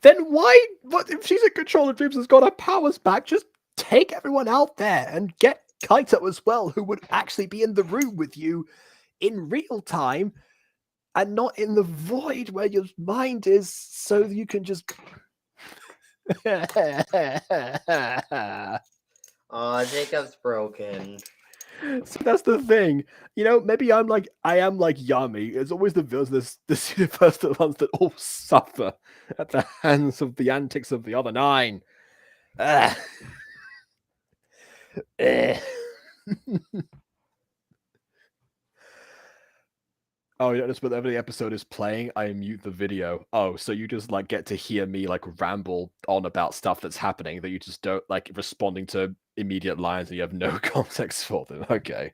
A: Then why? What if she's in control of dreams and has got her powers back? Just take everyone out there and get Kaito as well, who would actually be in the room with you in real time and not in the void where your mind is, so you can just.
B: Aw, Jacob's broken.
A: So that's the thing. You know, maybe I am like Yami. It's always the villains this universe, the ones that all suffer at the hands of the antics of the other 9. Ah. Eh. Oh, you notice whenever the episode is playing, I mute the video. Oh, so you just like get to hear me like ramble on about stuff that's happening that you just don't like responding to immediate lines and you have no context for them. Okay.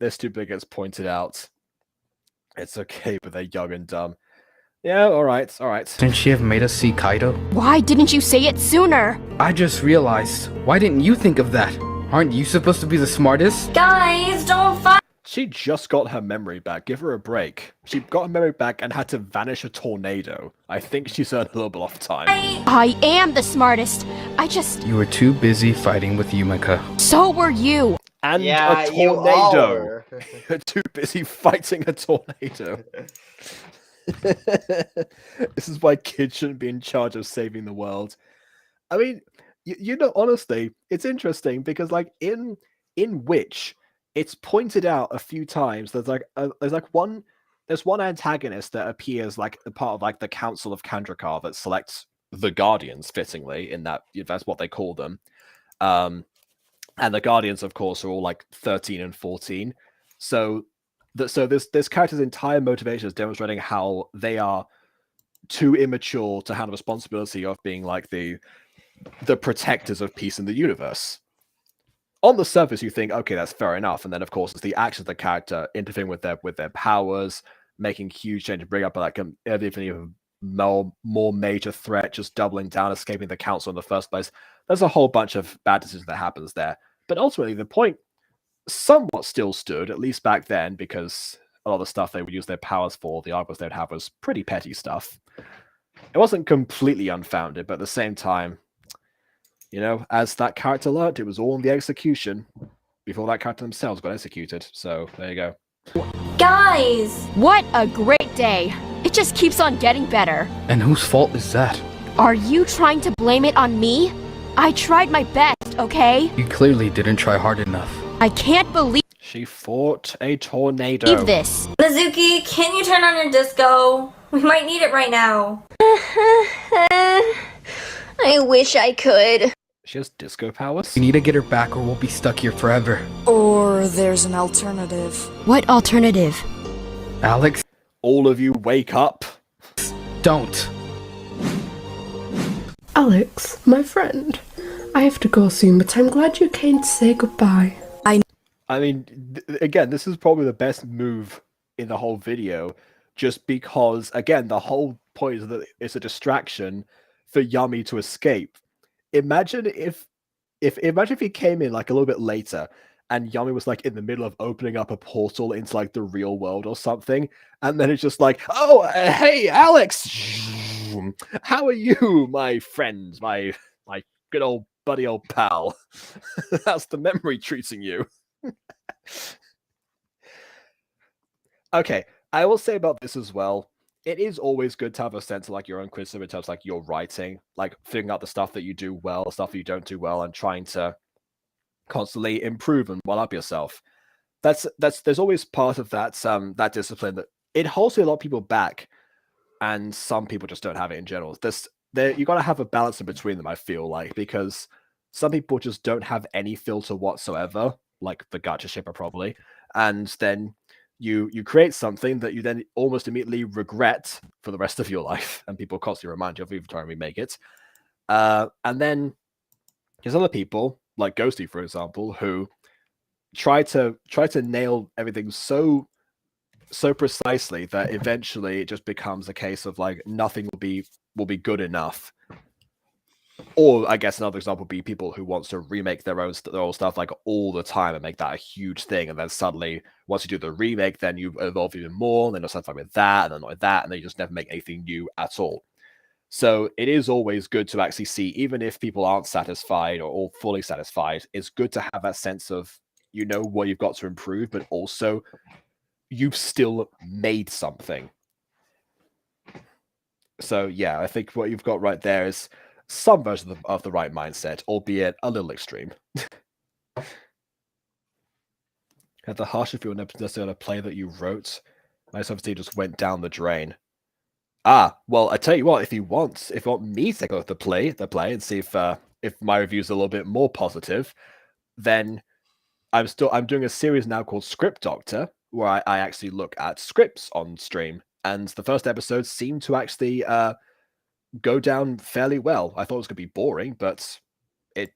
A: This too big gets pointed out. It's okay, but they're young and dumb. Yeah, alright.
D: Shouldn't she have made us see Kaido?
G: Why didn't you say it sooner?
D: I just realized. Why didn't you think of that? Aren't you supposed to be the smartest?
L: Guys, don't fight.
A: She just got her memory back. Give her a break. She got her memory back and had to vanish a tornado. I think she's earned a little bit off time.
G: I am the smartest. I just...
D: You were too busy fighting with Yumika.
G: So were you.
A: And
B: Yeah,
A: a
B: you all
A: tornado.
B: were.
A: You're too busy fighting a tornado. This is why kids shouldn't be in charge of saving the world. I mean, you know, honestly, it's interesting because, like, in Witch, it's pointed out a few times. There's one antagonist that appears like a part of like the Council of Kandrakar that selects the Guardians, fittingly, in that that's what they call them. And the Guardians, of course, are all like 13 and 14. So this character's entire motivation is demonstrating how they are too immature to have the responsibility of being like the protectors of peace in the universe. On the surface, you think, okay, that's fair enough, and then of course it's the actions of the character interfering with their powers, making huge changes, bring up like everything more major threat, just doubling down, escaping the council in the first place. There's a whole bunch of bad decisions that happens there, but ultimately the point somewhat still stood, at least back then, because a lot of the stuff they would use their powers for, the arguments they'd have, was pretty petty stuff. It wasn't completely unfounded, but at the same time, you know, as that character learned, it was all in the execution before that character themselves got executed. So there you go.
L: Guys!
G: What a great day. It just keeps on getting better.
D: And whose fault is that?
G: Are you trying to blame it on me? I tried my best, okay?
D: You clearly didn't try hard enough.
G: I can't believe
A: she fought a tornado.
G: this.
L: Mizuki, can you turn on your disco? We might need it right now.
I: I wish I could.
A: She has disco powers?
D: We need to get her back or we'll be stuck here forever.
J: Or there's an alternative.
G: What alternative?
D: Alex?
A: All of you wake up.
D: Don't.
Q: Alex, my friend. I have to go soon, but I'm glad you came to say goodbye.
A: I mean, again, this is probably the best move in the whole video, just because, again, the whole point is that it's a distraction for Yami to escape. Imagine if he came in like a little bit later and Yami was like in the middle of opening up a portal into like the real world or something, and then it's just like, oh, hey, Alex, how are you, my friend, my good old buddy, old pal? How's the memory treating you? Okay, I will say about this as well. It is always good to have a sense of like your own criticism in terms of like your writing, like figuring out the stuff that you do well, the stuff that you don't do well, and trying to constantly improve and one up yourself. There's always part of that that discipline that it holds a lot of people back, and some people just don't have it in general. You got to have a balance in between them, I feel like, because some people just don't have any filter whatsoever, like the Gacha shipper probably, and then you create something that you then almost immediately regret for the rest of your life, and people constantly remind you of every time we remake it. And then there's other people like Ghosty, for example, who try to nail everything so precisely that eventually it just becomes a case of like nothing will be good enough. Or I guess another example would be people who wants to remake their own stuff like all the time and make that a huge thing, and then suddenly once you do the remake, then you evolve even more, and then you're satisfied with that, and then not with that, and then you just never make anything new at all. So it is always good to actually see, even if people aren't satisfied or all fully satisfied, it's good to have that sense of, you know, what you've got to improve, but also you've still made something. So yeah, I think what you've got right there is some version of the right mindset, albeit a little extreme. Had the harsher feel necessarily on a play that you wrote. My self-esteem just went down the drain. Ah, well, I tell you what, if you want me to take a look at the play and see if my review's a little bit more positive, then I'm doing a series now called Script Doctor, where I actually look at scripts on stream, and the first episode seemed to actually go down fairly well. I thought it was gonna be boring, but it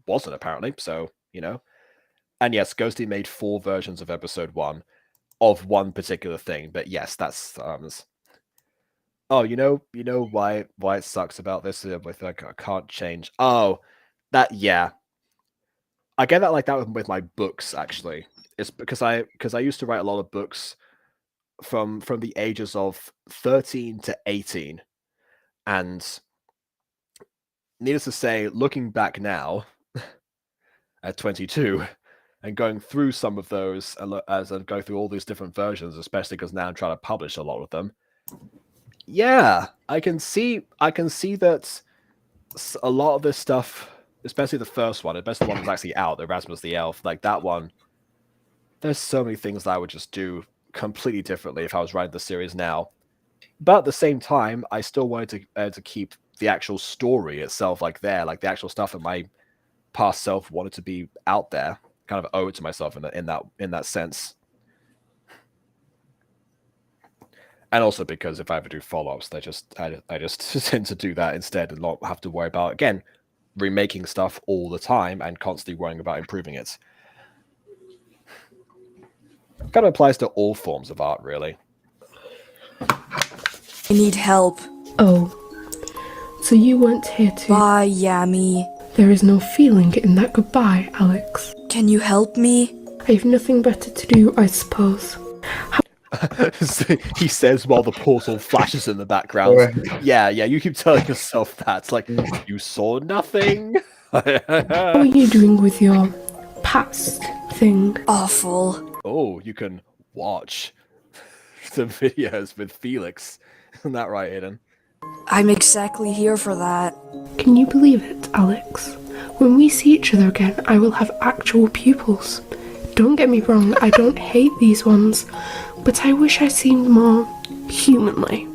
A: wasn't apparently. So and yes, Ghosty made 4 versions of episode 1 of one particular thing. But yes, that's oh, you know why it sucks about this with I can't change. Oh, yeah. I get that like that with my books actually. It's because I used to write a lot of books from the ages of 13 to 18, and needless to say, looking back now at 22 and going through some of those as I go through all these different versions, especially because now I'm trying to publish a lot of them. Yeah, I can see that a lot of this stuff, especially the first one, especially the one that's actually out, the Erasmus the Elf, like that one, there's so many things that I would just do completely differently if I was writing the series now. But at the same time, I still wanted to keep the actual story itself like the actual stuff that my past self wanted to be out there, kind of owe it to myself in that sense. And also because if I ever do follow-ups, I just tend to do that instead and not have to worry about, again, remaking stuff all the time and constantly worrying about improving it. Kind of applies to all forms of art, really.
J: I need help.
Q: Oh. So you weren't here to...
J: Bye, Yami.
Q: There is no feeling in that goodbye, Alex.
J: Can you help me?
Q: I have nothing better to do, I suppose.
A: He says while the portal flashes in the background. Yeah, you keep telling yourself that. It's like, you saw nothing?
Q: What are you doing with your past thing?
J: Awful.
A: Oh, you can watch the videos with Felix. Isn't that right, Aiden?
J: I'm exactly here for that.
Q: Can you believe it, Alex? When we see each other again, I will have actual pupils. Don't get me wrong, I don't hate these ones, but I wish I seemed more humanly.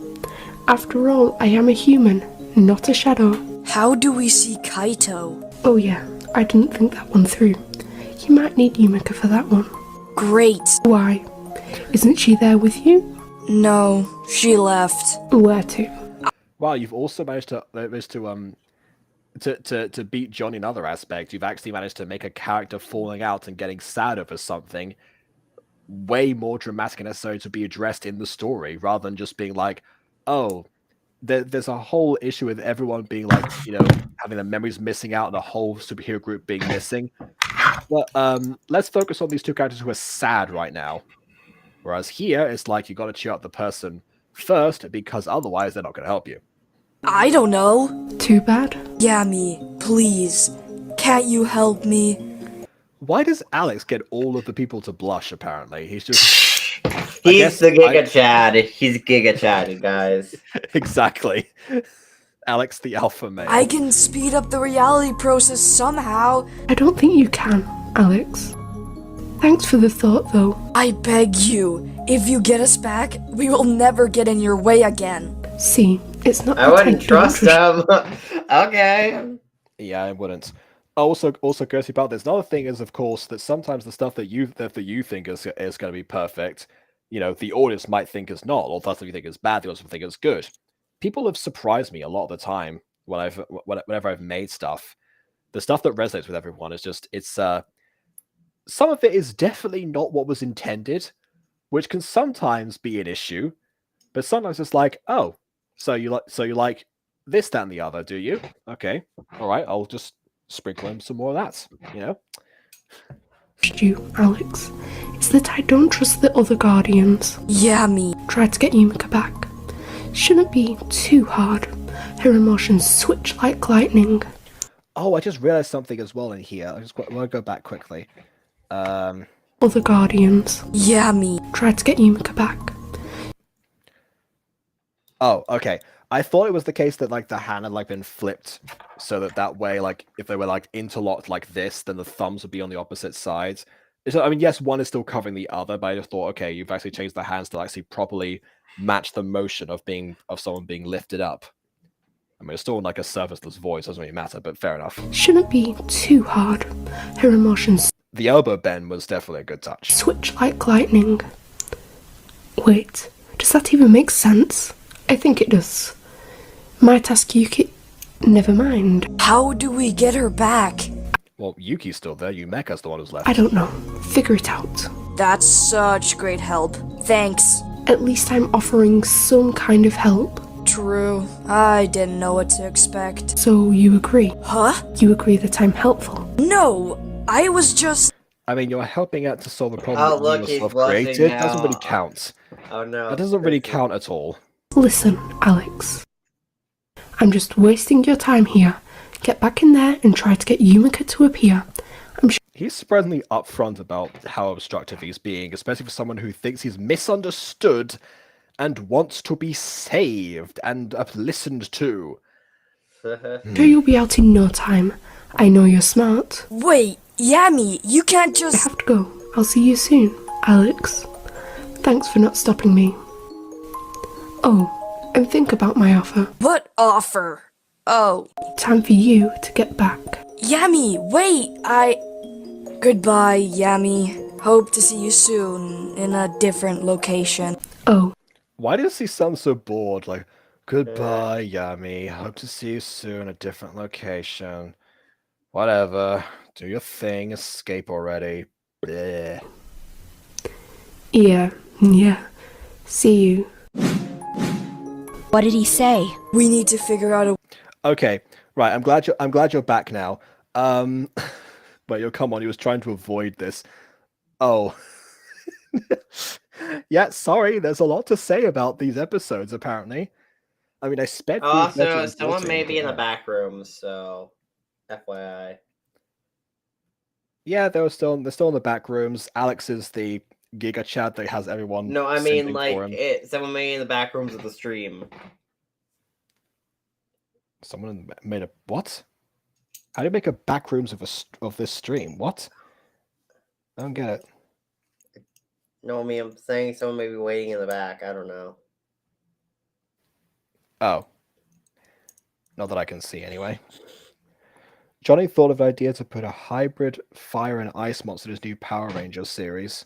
Q: After all, I am a human, not a shadow.
J: How do we see Kaito?
Q: Oh yeah, I didn't think that one through. You might need Yumika for that one.
J: Great.
Q: Why? Isn't she there with you?
J: No, she left.
Q: Where to?
A: Wow, you've also managed to beat Johnny in other aspects. You've actually managed to make a character falling out and getting sad over something way more dramatic and necessary to be addressed in the story, rather than just being like, oh, there's a whole issue with everyone being like, having their memories missing out and the whole superhero group being missing. Well, let's focus on these 2 characters who are sad right now. Whereas here, it's like you got to cheer up the person first, because otherwise they're not going to help you.
J: I don't know.
Q: Too bad.
J: Yami, please. Can't you help me?
A: Why does Alex get all of the people to blush, apparently? He's just...
B: He's the Giga Chad. He's Giga Chad, guys.
A: Exactly. Alex the alpha male.
J: I can speed up the reality process somehow.
Q: I don't think you can, Alex. Thanks for the thought, though.
J: I beg you, if you get us back, we will never get in your way again.
Q: See, it's not...
B: I wouldn't trust him. Okay.
A: Yeah, I wouldn't. Also, Kirsty, about this, another thing is, of course, that sometimes the stuff that you think is going to be perfect, the audience might think is not, or the stuff you think is bad, the audience will think is good. People have surprised me a lot of the time whenever I've made stuff. The stuff that resonates with everyone is just, it's some of it is definitely not what was intended, which can sometimes be an issue, but sometimes it's like, oh, so you like this, that, and the other, do you? Okay, all right, I'll just sprinkle in some more of that,
Q: You, Alex. It's that I don't trust the other Guardians.
J: Yami.
Q: Try to get Yumika back. Shouldn't be too hard. Her emotions switch like lightning.
A: Oh, I just realized something as well in here. I just want to go back quickly.
Q: Other Guardians.
J: Yami.
Q: Try to get Yumika back.
A: Oh, okay. I thought it was the case that the hand had been flipped, so that way if they were interlocked like this, then the thumbs would be on the opposite sides. So, I mean, yes, one is still covering the other, but I just thought, okay, you've actually changed the hands to actually properly match the motion of someone being lifted up. I mean, it's still like a surfaceless voice, doesn't really matter, but fair enough.
Q: Shouldn't be too hard. Her emotions
A: The elbow bend was definitely a good touch.
Q: switch like lightning. Wait, does that even make sense? I think it does. Might ask Yuki. Never mind.
J: How do we get her back?
A: Well, Yuki's still there. Yumeka's the one who's left.
Q: I don't know. Figure it out.
J: That's such great help. Thanks.
Q: At least I'm offering some kind of help.
J: True. I didn't know what to expect.
Q: So you agree?
J: Huh?
Q: You agree that I'm helpful?
J: No, I was just...
A: I mean, you're helping out to solve a problem
B: Oh,
A: that
B: look,
A: you
B: he's
A: yourself
B: blushing
A: created.
B: now.
A: Doesn't really count.
B: Oh no.
A: That doesn't really count at all.
Q: Listen, Alex. I'm just wasting your time here. Get back in there and try to get Yumika to appear. I'm sure
A: He's surprisingly upfront about how obstructive he's being, especially for someone who thinks he's misunderstood and wants to be saved and listened to.
Q: you'll be out in no time. I know you're smart.
J: Wait, Yami, you can't
Q: I
J: just...
Q: have to go. I'll see you soon, Alex. Thanks for not stopping me. Oh, and think about my offer.
J: What offer? Oh.
Q: Time for you to get back.
J: Yami, wait, Goodbye, Yami. Hope to see you soon in a different location.
Q: Oh.
A: Why does he sound so bored? Like, goodbye, Yami. Hope to see you soon, a different location. Whatever. Do your thing. Escape already. Bleh.
Q: Yeah. See you.
G: What did he say?
J: We need to figure out a...
A: Okay, right. I'm glad you're back now. But you'll come on. He was trying to avoid this. Oh. Yeah, sorry. There's a lot to say about these episodes, apparently. I mean, I sped through as much
B: Also,
A: as
B: someone
A: possible,
B: may be in the
A: but-
B: back room, so FYI.
A: Yeah, they're still in the back rooms. Alex is the Giga chat that has everyone.
B: No, I mean,
A: simping
B: like,
A: for him.
B: someone may be in the back rooms of the stream.
A: Someone made a what? How do you make a back rooms of this stream? What? I don't get it.
B: No, I mean, I'm saying someone may be waiting in the back. I don't know.
A: Oh. Not that I can see anyway. Johnny thought of the idea to put a hybrid fire and ice monster in his new Power Rangers series.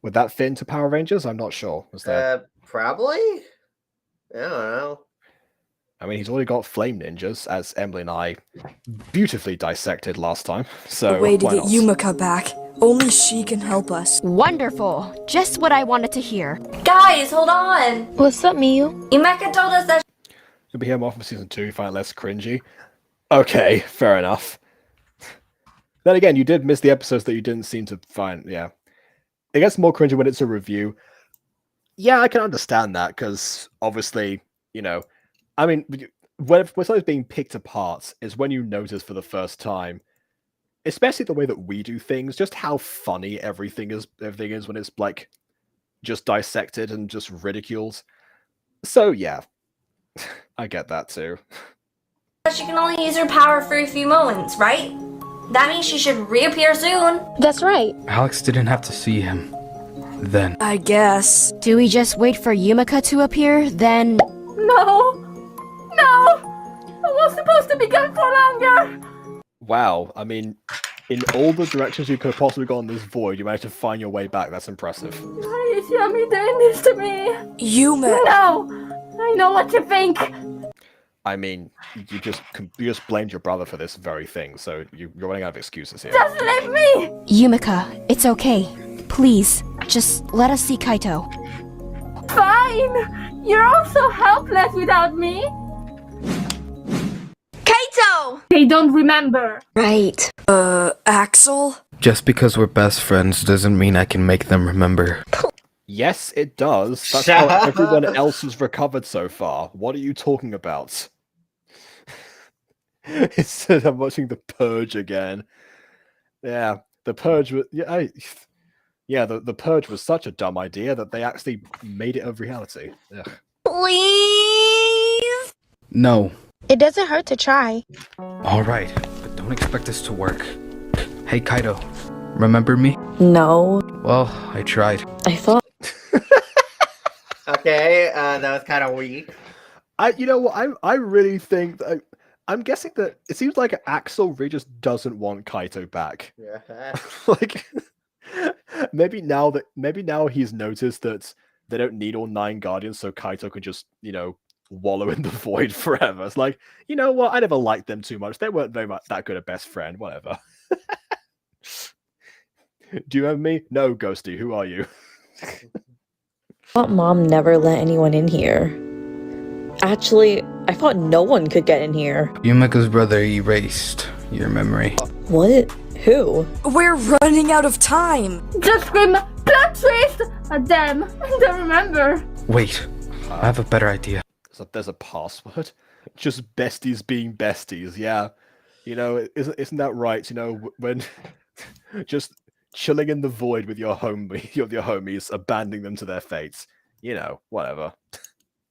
A: Would that fit into Power Rangers? I'm not sure. Was that?
B: Probably? I don't know.
A: I mean, he's already got Flame Ninjas, as Emily and I beautifully dissected last time. So
J: A way to
A: why
J: get
A: not?
J: Yumika back. Only she can help us.
G: Wonderful. Just what I wanted to hear.
L: Guys, hold on.
O: What's up, Miyu?
L: Yumeka told us that
A: You'll be here more for season 2, find it less cringy. Okay, fair enough. Then again, you did miss the episodes that you didn't seem to find. Yeah, it gets more cringy when it's a review. Yeah, I can understand that because obviously, you know, I mean, when something's being picked apart is when you notice for the first time, especially the way that we do things, just how funny everything is when it's like just dissected and just ridiculed. So yeah, I get that too.
L: she can only use her power for a few moments, right? That means she should reappear soon.
O: That's right.
D: Alex didn't have to see him. Then.
J: I guess.
G: Do we just wait for Yumika to appear, then...
E: No! I was supposed to be gone for longer!
A: Wow, I mean, in all the directions you could have possibly gone in this void, you managed to find your way back. That's impressive.
E: Why is Yami doing this to me?
J: Yuma.
E: No! I know what you think!
A: I mean, you just blamed your brother for this very thing, so you're running out of excuses here.
E: Just leave me!
G: Yumika, it's okay. Please, just let us see Kaito.
E: Fine! You're also helpless without me!
L: Kaito!
E: They don't remember!
J: Right. Axel?
D: Just because we're best friends doesn't mean I can make them remember.
A: Yes, it does. That's
B: Shut
A: how
B: up.
A: everyone else has recovered so far. What are you talking about? Instead, I'm watching The Purge again. Yeah, The Purge was... Yeah, the Purge was such a dumb idea that they actually made it a reality. Ugh.
L: Please?
D: No.
O: It doesn't hurt to try.
D: Alright, but don't expect this to work. Hey Kaito, Remember me?
C: No.
D: Well, I tried.
C: I thought.
B: Okay, that was kind of weak.
A: You know what? I really think that I'm guessing that it seems like Axel really just doesn't want Kaito back.
B: Yeah.
A: Like maybe now he's noticed that they don't need all 9 guardians, so Kaito can just, wallow in the void forever. It's like, you know what? I never liked them too much. They weren't very much that good a best friend. Whatever. Do you remember me? No, Ghosty. Who are you?
C: I thought Mom never let anyone in here. Actually, I thought no one could get in here.
D: Yumika's brother erased your memory.
C: What? Who?
J: We're running out of time.
E: Just scream plot twist at them and then remember.
D: Wait, I have a better idea.
A: There's a password. Just besties being besties. Yeah, isn't that right? When just chilling in the void with your homies, abandoning them to their fates. Whatever.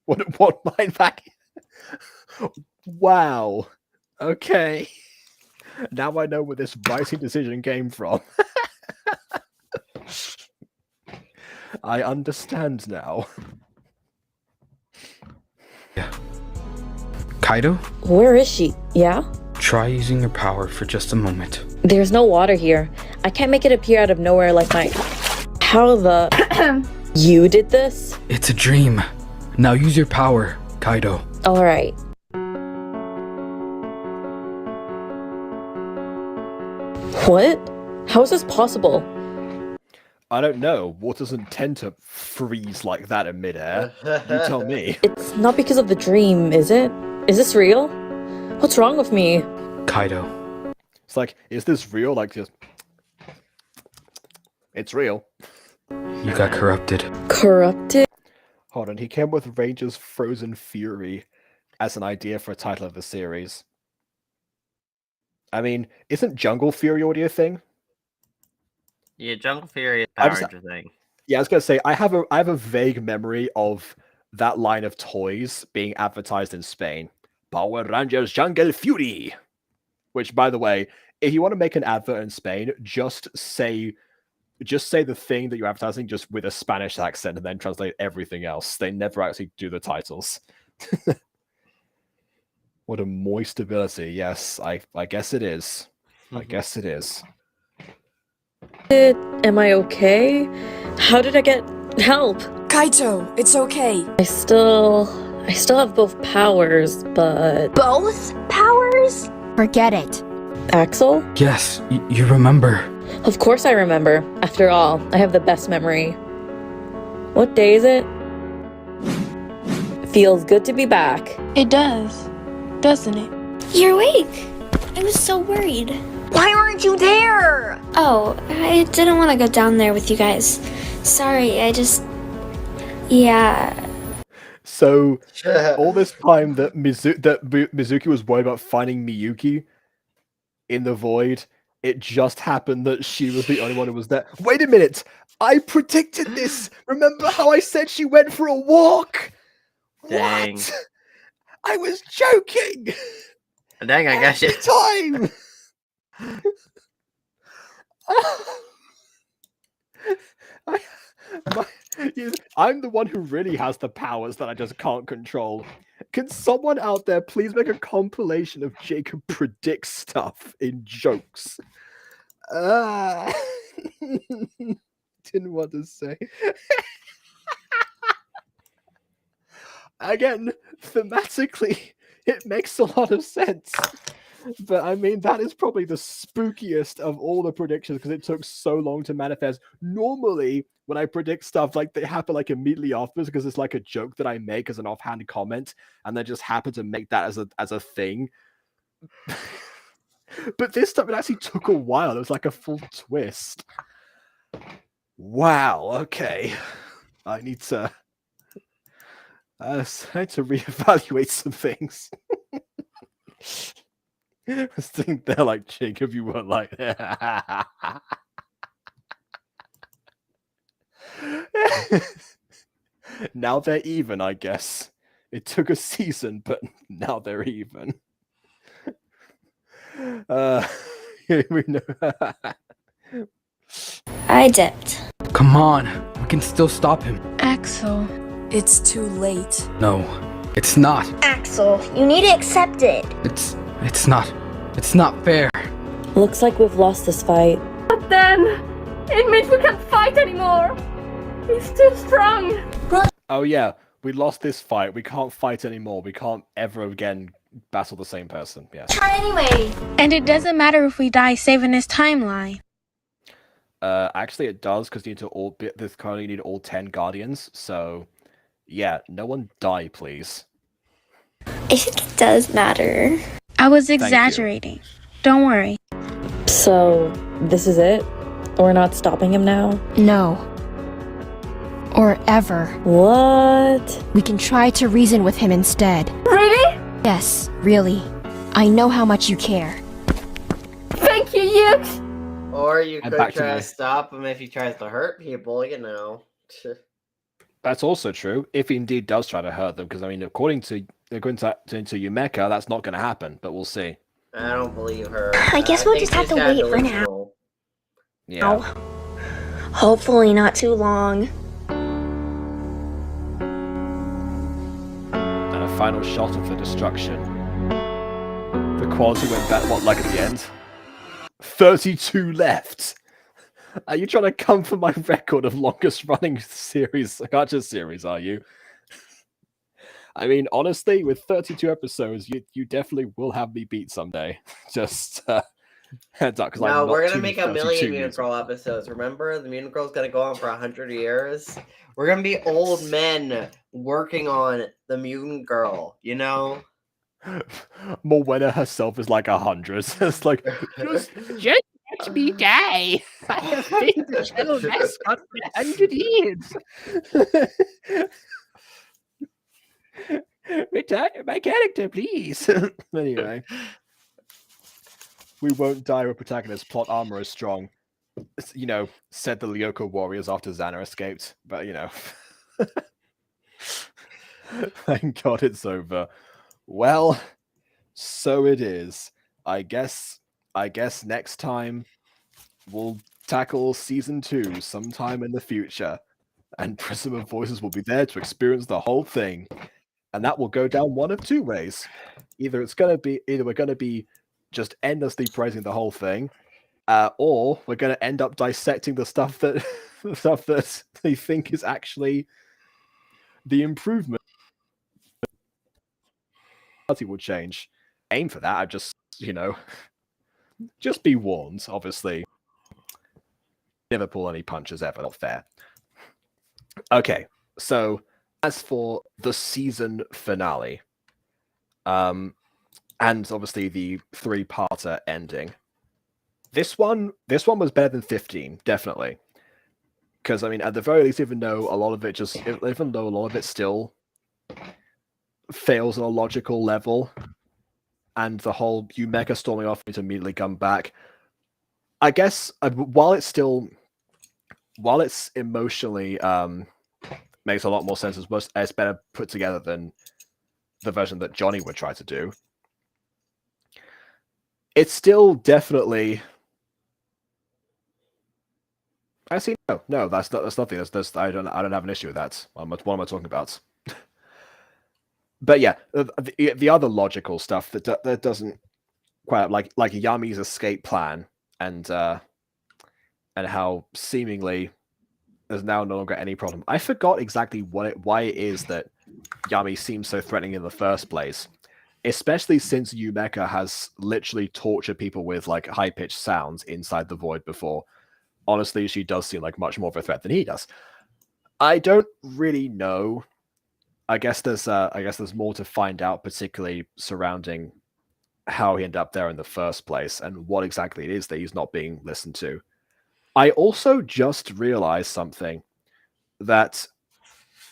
A: What mind back? Wow. Okay. Now I know where this writing decision came from. I understand now.
D: Yeah. Kaido?
C: Where is she? Yeah?
D: Try using your power for just a moment.
C: There's no water here. I can't make it appear out of nowhere like my... How the... You did this?
D: It's a dream. Now use your power, Kaido.
C: Alright. What? How is this possible?
A: I don't know. Water doesn't tend to freeze like that in midair. You tell me.
C: It's not because of the dream, is it? Is this real? What's wrong with me?
A: Kaido. It's like, is this real? Like, just... It's real.
D: You got corrupted.
C: Corrupted?
A: Hold on, he came with Ranger's Frozen Fury as an idea for a title of the series. I mean, isn't Jungle Fury already a thing?
B: Yeah, Jungle Fury is Power Ranger thing.
A: Yeah, I was gonna say I have a vague memory of that line of toys being advertised in Spain. Power Rangers Jungle Fury. Which, by the way, if you want to make an advert in Spain, just say the thing that you're advertising just with a Spanish accent and then translate everything else. They never actually do the titles. What a moist ability. Yes, I guess it is. I guess it is.
C: Am I okay? How did I get help?
J: Kaito, it's okay.
C: I still have both powers, but...
G: Both powers? Forget it.
C: Axel?
D: Yes, you remember.
C: Of course I remember. After all, I have the best memory. What day is it? Feels good to be back.
P: It does, doesn't it?
I: You're awake. I was so worried.
G: Why weren't you there?
I: Oh, I didn't want to go down there with you guys. Sorry, I just... Yeah.
A: So, all this time that Mizuki was worried about finding Miyuki in the void, it just happened that she was the only one who was there. Wait a minute! I predicted this! Remember how I said she went for a walk?
B: Dang.
A: What? I was joking!
B: Dang, I guess you...
A: Time! I'm the one who really has the powers that I just can't control. Can someone out there please make a compilation of Jacob predicts stuff in jokes? Didn't want to say. Again, thematically, it makes a lot of sense. But I mean, that is probably the spookiest of all the predictions because it took so long to manifest. Normally, when I predict stuff, like they happen like immediately afterwards because it's like a joke that I make as an offhand comment, and then just happen to make that as a thing. But this time, it actually took a while. It was like a full twist. Wow. Okay, I need to reevaluate some things. I was thinking there like Jacob, you weren't like now they're even, I guess. It took a season, but now they're even. We know.
I: I dipped.
D: Come on, we can still stop him.
P: Axel.
J: It's too late.
D: No, it's not.
I: Axel, you need to accept it.
D: It's not fair.
C: Looks like we've lost this fight.
E: But then, it means we can't fight anymore. He's too strong.
A: Oh yeah, we lost this fight. We can't fight anymore. We can't ever again battle the same person. Yes.
L: Try anyway.
P: And it doesn't matter if we die saving his timeline.
A: Actually, it does because you need to all. This currently need all 10 guardians. So, yeah, no one die, please.
I: I think it does matter.
P: I was
A: Thank you.
P: exaggerating. Don't worry.
C: So, this is it? We're not stopping him now?
G: No. Or ever.
C: What?
G: We can try to reason with him instead.
E: Really?
G: Yes, really. I know how much you care.
E: Thank you, Yukes.
B: Or you
A: And
B: could
A: back to
B: try
A: me.
B: to stop him if he tries to hurt people, you know.
A: That's also true. If he indeed does try to hurt them, because I mean, according to Yumeka, that's not going to happen. But we'll see.
B: I don't believe her.
I: I guess we'll just have to wait for now.
B: delusional.
A: Yeah.
I: Hopefully not too long.
A: And a final shot of the destruction. The quality went back. What, like at the end? 32 left. Are you trying to come for my record of longest running series, Gacha series, are you? I mean, honestly, with 32 episodes, you definitely will have me beat someday. Just heads up, because
B: No,
A: I'm
B: we're
A: not
B: gonna make a
A: 32
B: million
A: years
B: Mutant Girl episodes. Remember, the Mutant Girl's gonna go on for 100 years. We're gonna be old men working on the Mutant Girl. You know.
A: Morwenna herself is like 100. It's like, just let me die. I have been the channel mascot for 100 years. Retire my character, please. Anyway. We won't die with protagonist. Plot armor is strong. You know, said the Lyoko warriors after Xana escaped. But, you know. Thank God it's over. Well, so it is. I guess next time we'll tackle season 2 sometime in the future. And Prism of Voices will be there to experience the whole thing. And that will go down one of two ways. Either we're gonna be just endlessly praising the whole thing, or we're gonna end up dissecting the stuff that they think is actually the improvement. Will change. Aim for that. I just, just be warned. Obviously, never pull any punches ever. Not fair. Okay, so as for the season finale, and obviously the 3-parter ending, this one was better than 15, definitely. Because I mean, at the very least, even though a lot of it still fails on a logical level, and the whole Yumeka storming off to immediately come back, I guess while it's emotionally makes a lot more sense, it's better put together than the version that Johnny would try to do. It's still definitely. Actually, no, that's nothing. I don't have an issue with that. What am I talking about? But yeah, the other logical stuff that doesn't quite like Yami's escape plan and how seemingly there's now no longer any problem. I forgot exactly why it is that Yami seems so threatening in the first place, especially since Yumeka has literally tortured people with like high-pitched sounds inside the void before. Honestly, she does seem like much more of a threat than he does. I don't really know. I guess there's more to find out, particularly surrounding how he ended up there in the first place and what exactly it is that he's not being listened to. I also just realized something, that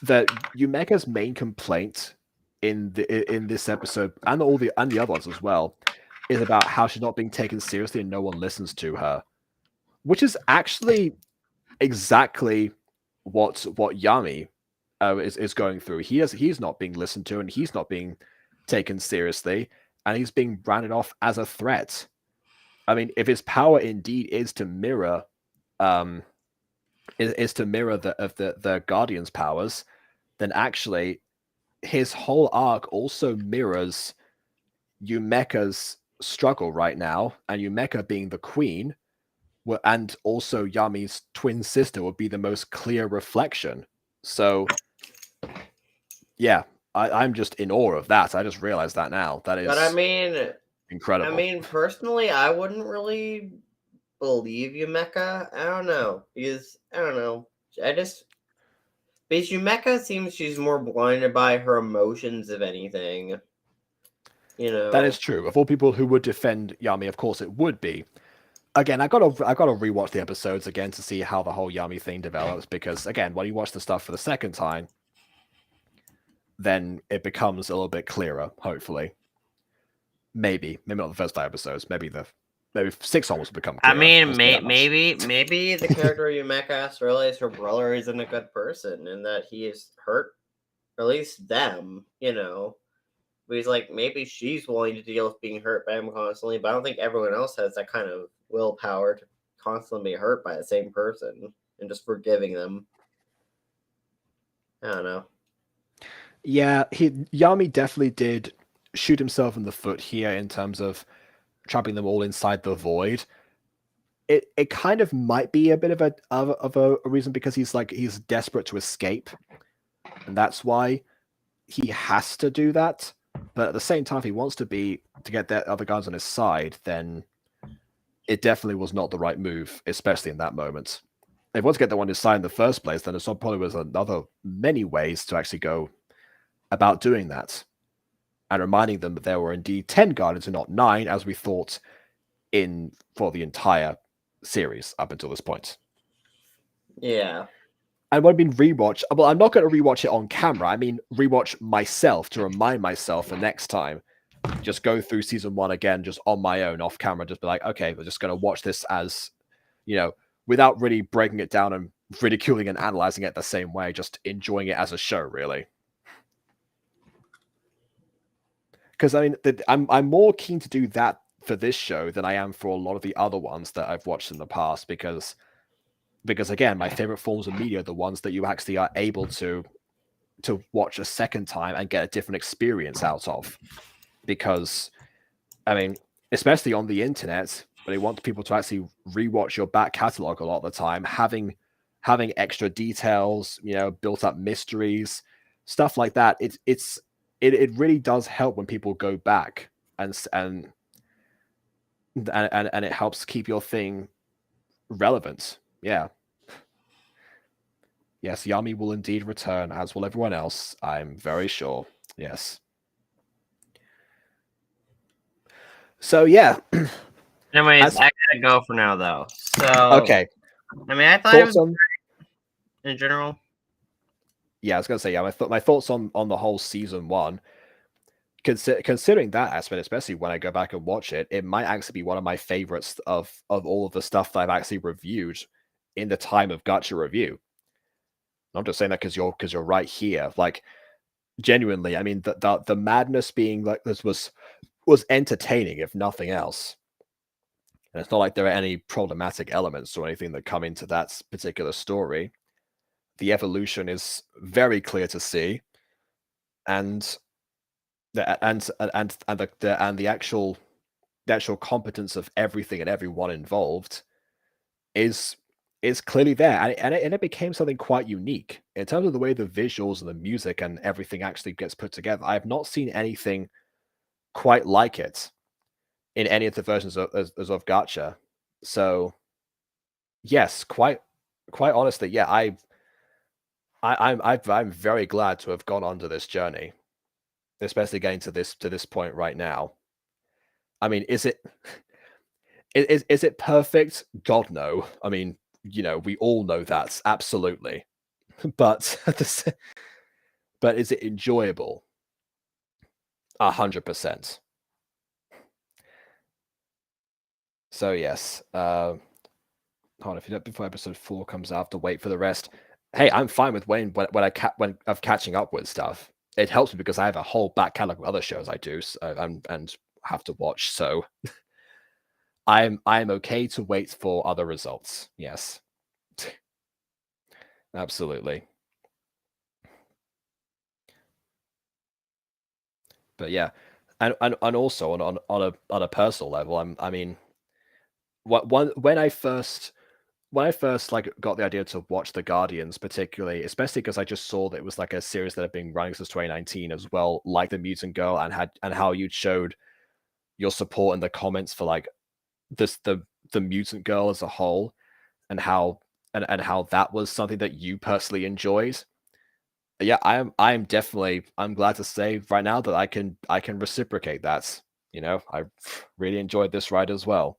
A: Yumeka's main complaint in this episode and the other ones as well is about how she's not being taken seriously and no one listens to her, which is actually exactly what Yami is going through. He's not being listened to and he's not being taken seriously, and he's being branded off as a threat. I mean, if his power indeed is to mirror is to mirror the Guardian's powers, then actually his whole arc also mirrors Yumeka's struggle right now, and Yumeka being the queen, and also Yami's twin sister would be the most clear reflection. So, yeah, I'm just in awe of that. I just realized that now. That is
B: But I mean,
A: incredible.
B: Personally, I wouldn't really believe Yumeka. I don't know. Because, I don't know. Because Yumeka seems she's more blinded by her emotions, if anything. You know?
A: That is true. Of all people who would defend Yami, of course it would be. Again, I gotta rewatch the episodes again to see how the whole Yami thing develops, because again, when you watch the stuff for the second time, then it becomes a little bit clearer, hopefully. Maybe not the first 5 episodes, maybe 6 onwards will become clearer.
B: I mean,
A: We'll see that much.
B: maybe the character Yumeka has to realize her brother isn't a good person and that he is hurt, or at least them, you know. But he's like, maybe she's willing to deal with being hurt by him constantly, but I don't think everyone else has that kind of willpower to constantly be hurt by the same person and just forgiving them. I don't know.
A: Yeah, Yami definitely did shoot himself in the foot here in terms of trapping them all inside the void. It kind of might be a bit of a reason, because he's desperate to escape, and that's why he has to do that. But at the same time, if he wants to get the other guys on his side, then it definitely was not the right move, especially in that moment. If he wants to get the one on his side in the first place, then there probably was many ways to actually go about doing that, and reminding them that there were indeed 10 Guardians and not 9, as we thought for the entire series up until this point.
B: Yeah.
A: And when I mean rewatch, well, I'm not going to rewatch it on camera. I mean rewatch myself to remind myself for next time. Just go through season 1 again, just on my own, off camera. Just be like, okay, we're just going to watch this as, without really breaking it down and ridiculing and analyzing it the same way. Just enjoying it as a show, really. Because I mean, I'm more keen to do that for this show than I am for a lot of the other ones that I've watched in the past. Because again, my favorite forms of media are the ones that you actually are able to watch a second time and get a different experience out of. Because, I mean, especially on the internet, when they want people to actually rewatch your back catalog a lot of the time, having extra details, built up mysteries, stuff like that. It really does help when people go back and it helps keep your thing relevant. Yeah. Yes, Yami will indeed return, as will everyone else. I'm very sure. Yes. So yeah.
B: Anyways, I gotta go for now, though. So
A: okay.
B: I mean, I thought it was great in general.
A: Yeah, I was gonna say, yeah, my thoughts on the whole season 1. Considering that aspect, especially when I go back and watch it, it might actually be one of my favorites of all of the stuff that I've actually reviewed in the time of Gacha review. I'm just saying that because you're right here. Like, genuinely, I mean, the madness being like this was entertaining, if nothing else. And it's not like there are any problematic elements or anything that come into that particular story. The evolution is very clear to see, and the actual competence of everything and everyone involved is clearly there, and it became something quite unique in terms of the way the visuals and the music and everything actually gets put together. I have not seen anything quite like it in any of the versions of Gacha. So yes, quite honestly, yeah, I'm very glad to have gone onto this journey, especially getting to this point right now. I mean, is it perfect? God, no. I mean, we all know that, absolutely. But is it enjoyable? 100%. So yes. Hold on, if you don't, before episode 4 comes out, I have to wait for the rest. Hey, I'm fine with when of catching up with stuff. It helps me because I have a whole back catalog of other shows I do and have to watch. So I'm okay to wait for other results. Yes. absolutely. But yeah, and also on a personal level, I mean, when I first like got the idea to watch The Guardians, particularly, especially because I just saw that it was like a series that had been running since 2019 as well, like The Mutant Girl, and how you showed your support in the comments for like the Mutant Girl as a whole, and how how that was something that you personally enjoyed. Yeah, I'm definitely, I'm glad to say right now that I can reciprocate that. You know, I really enjoyed this ride as well.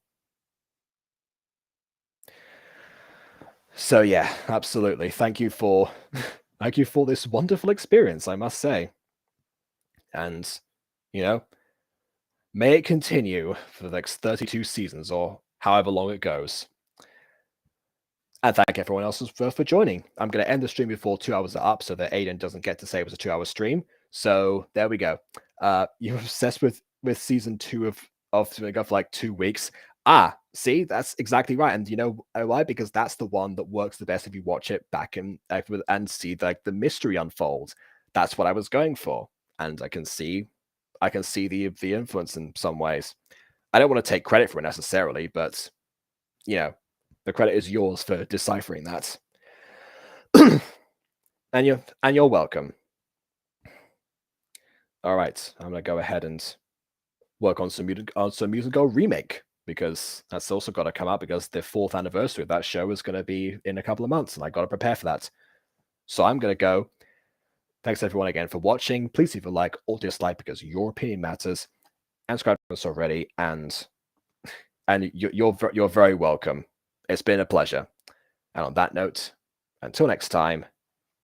A: So yeah, absolutely. Thank you for thank you for this wonderful experience, I must say. And you know, may it continue for the next 32 seasons or however long it goes. And thank everyone else for joining. I'm going to end the stream before 2 hours are up so that Aiden doesn't get to say it was a 2-hour stream. So there we go. You're obsessed with season 2 of Go for like 2 weeks. See, that's exactly right. And you know why? Because that's the one that works the best if you watch it back and see like the mystery unfold. That's what I was going for. And I can see the influence in some ways. I don't want to take credit for it necessarily, but you know, the credit is yours for deciphering that. and you're welcome. All right, I'm gonna go ahead and work on some Mutant Girl remake, because that's also got to come out, because the 4th anniversary of that show is going to be in a couple of months, and I got to prepare for that. So I'm gonna go. Thanks everyone again for watching. Please leave a like or dislike, because your opinion matters. And subscribe to us already, and you're very welcome. It's been a pleasure. And on that note, until next time,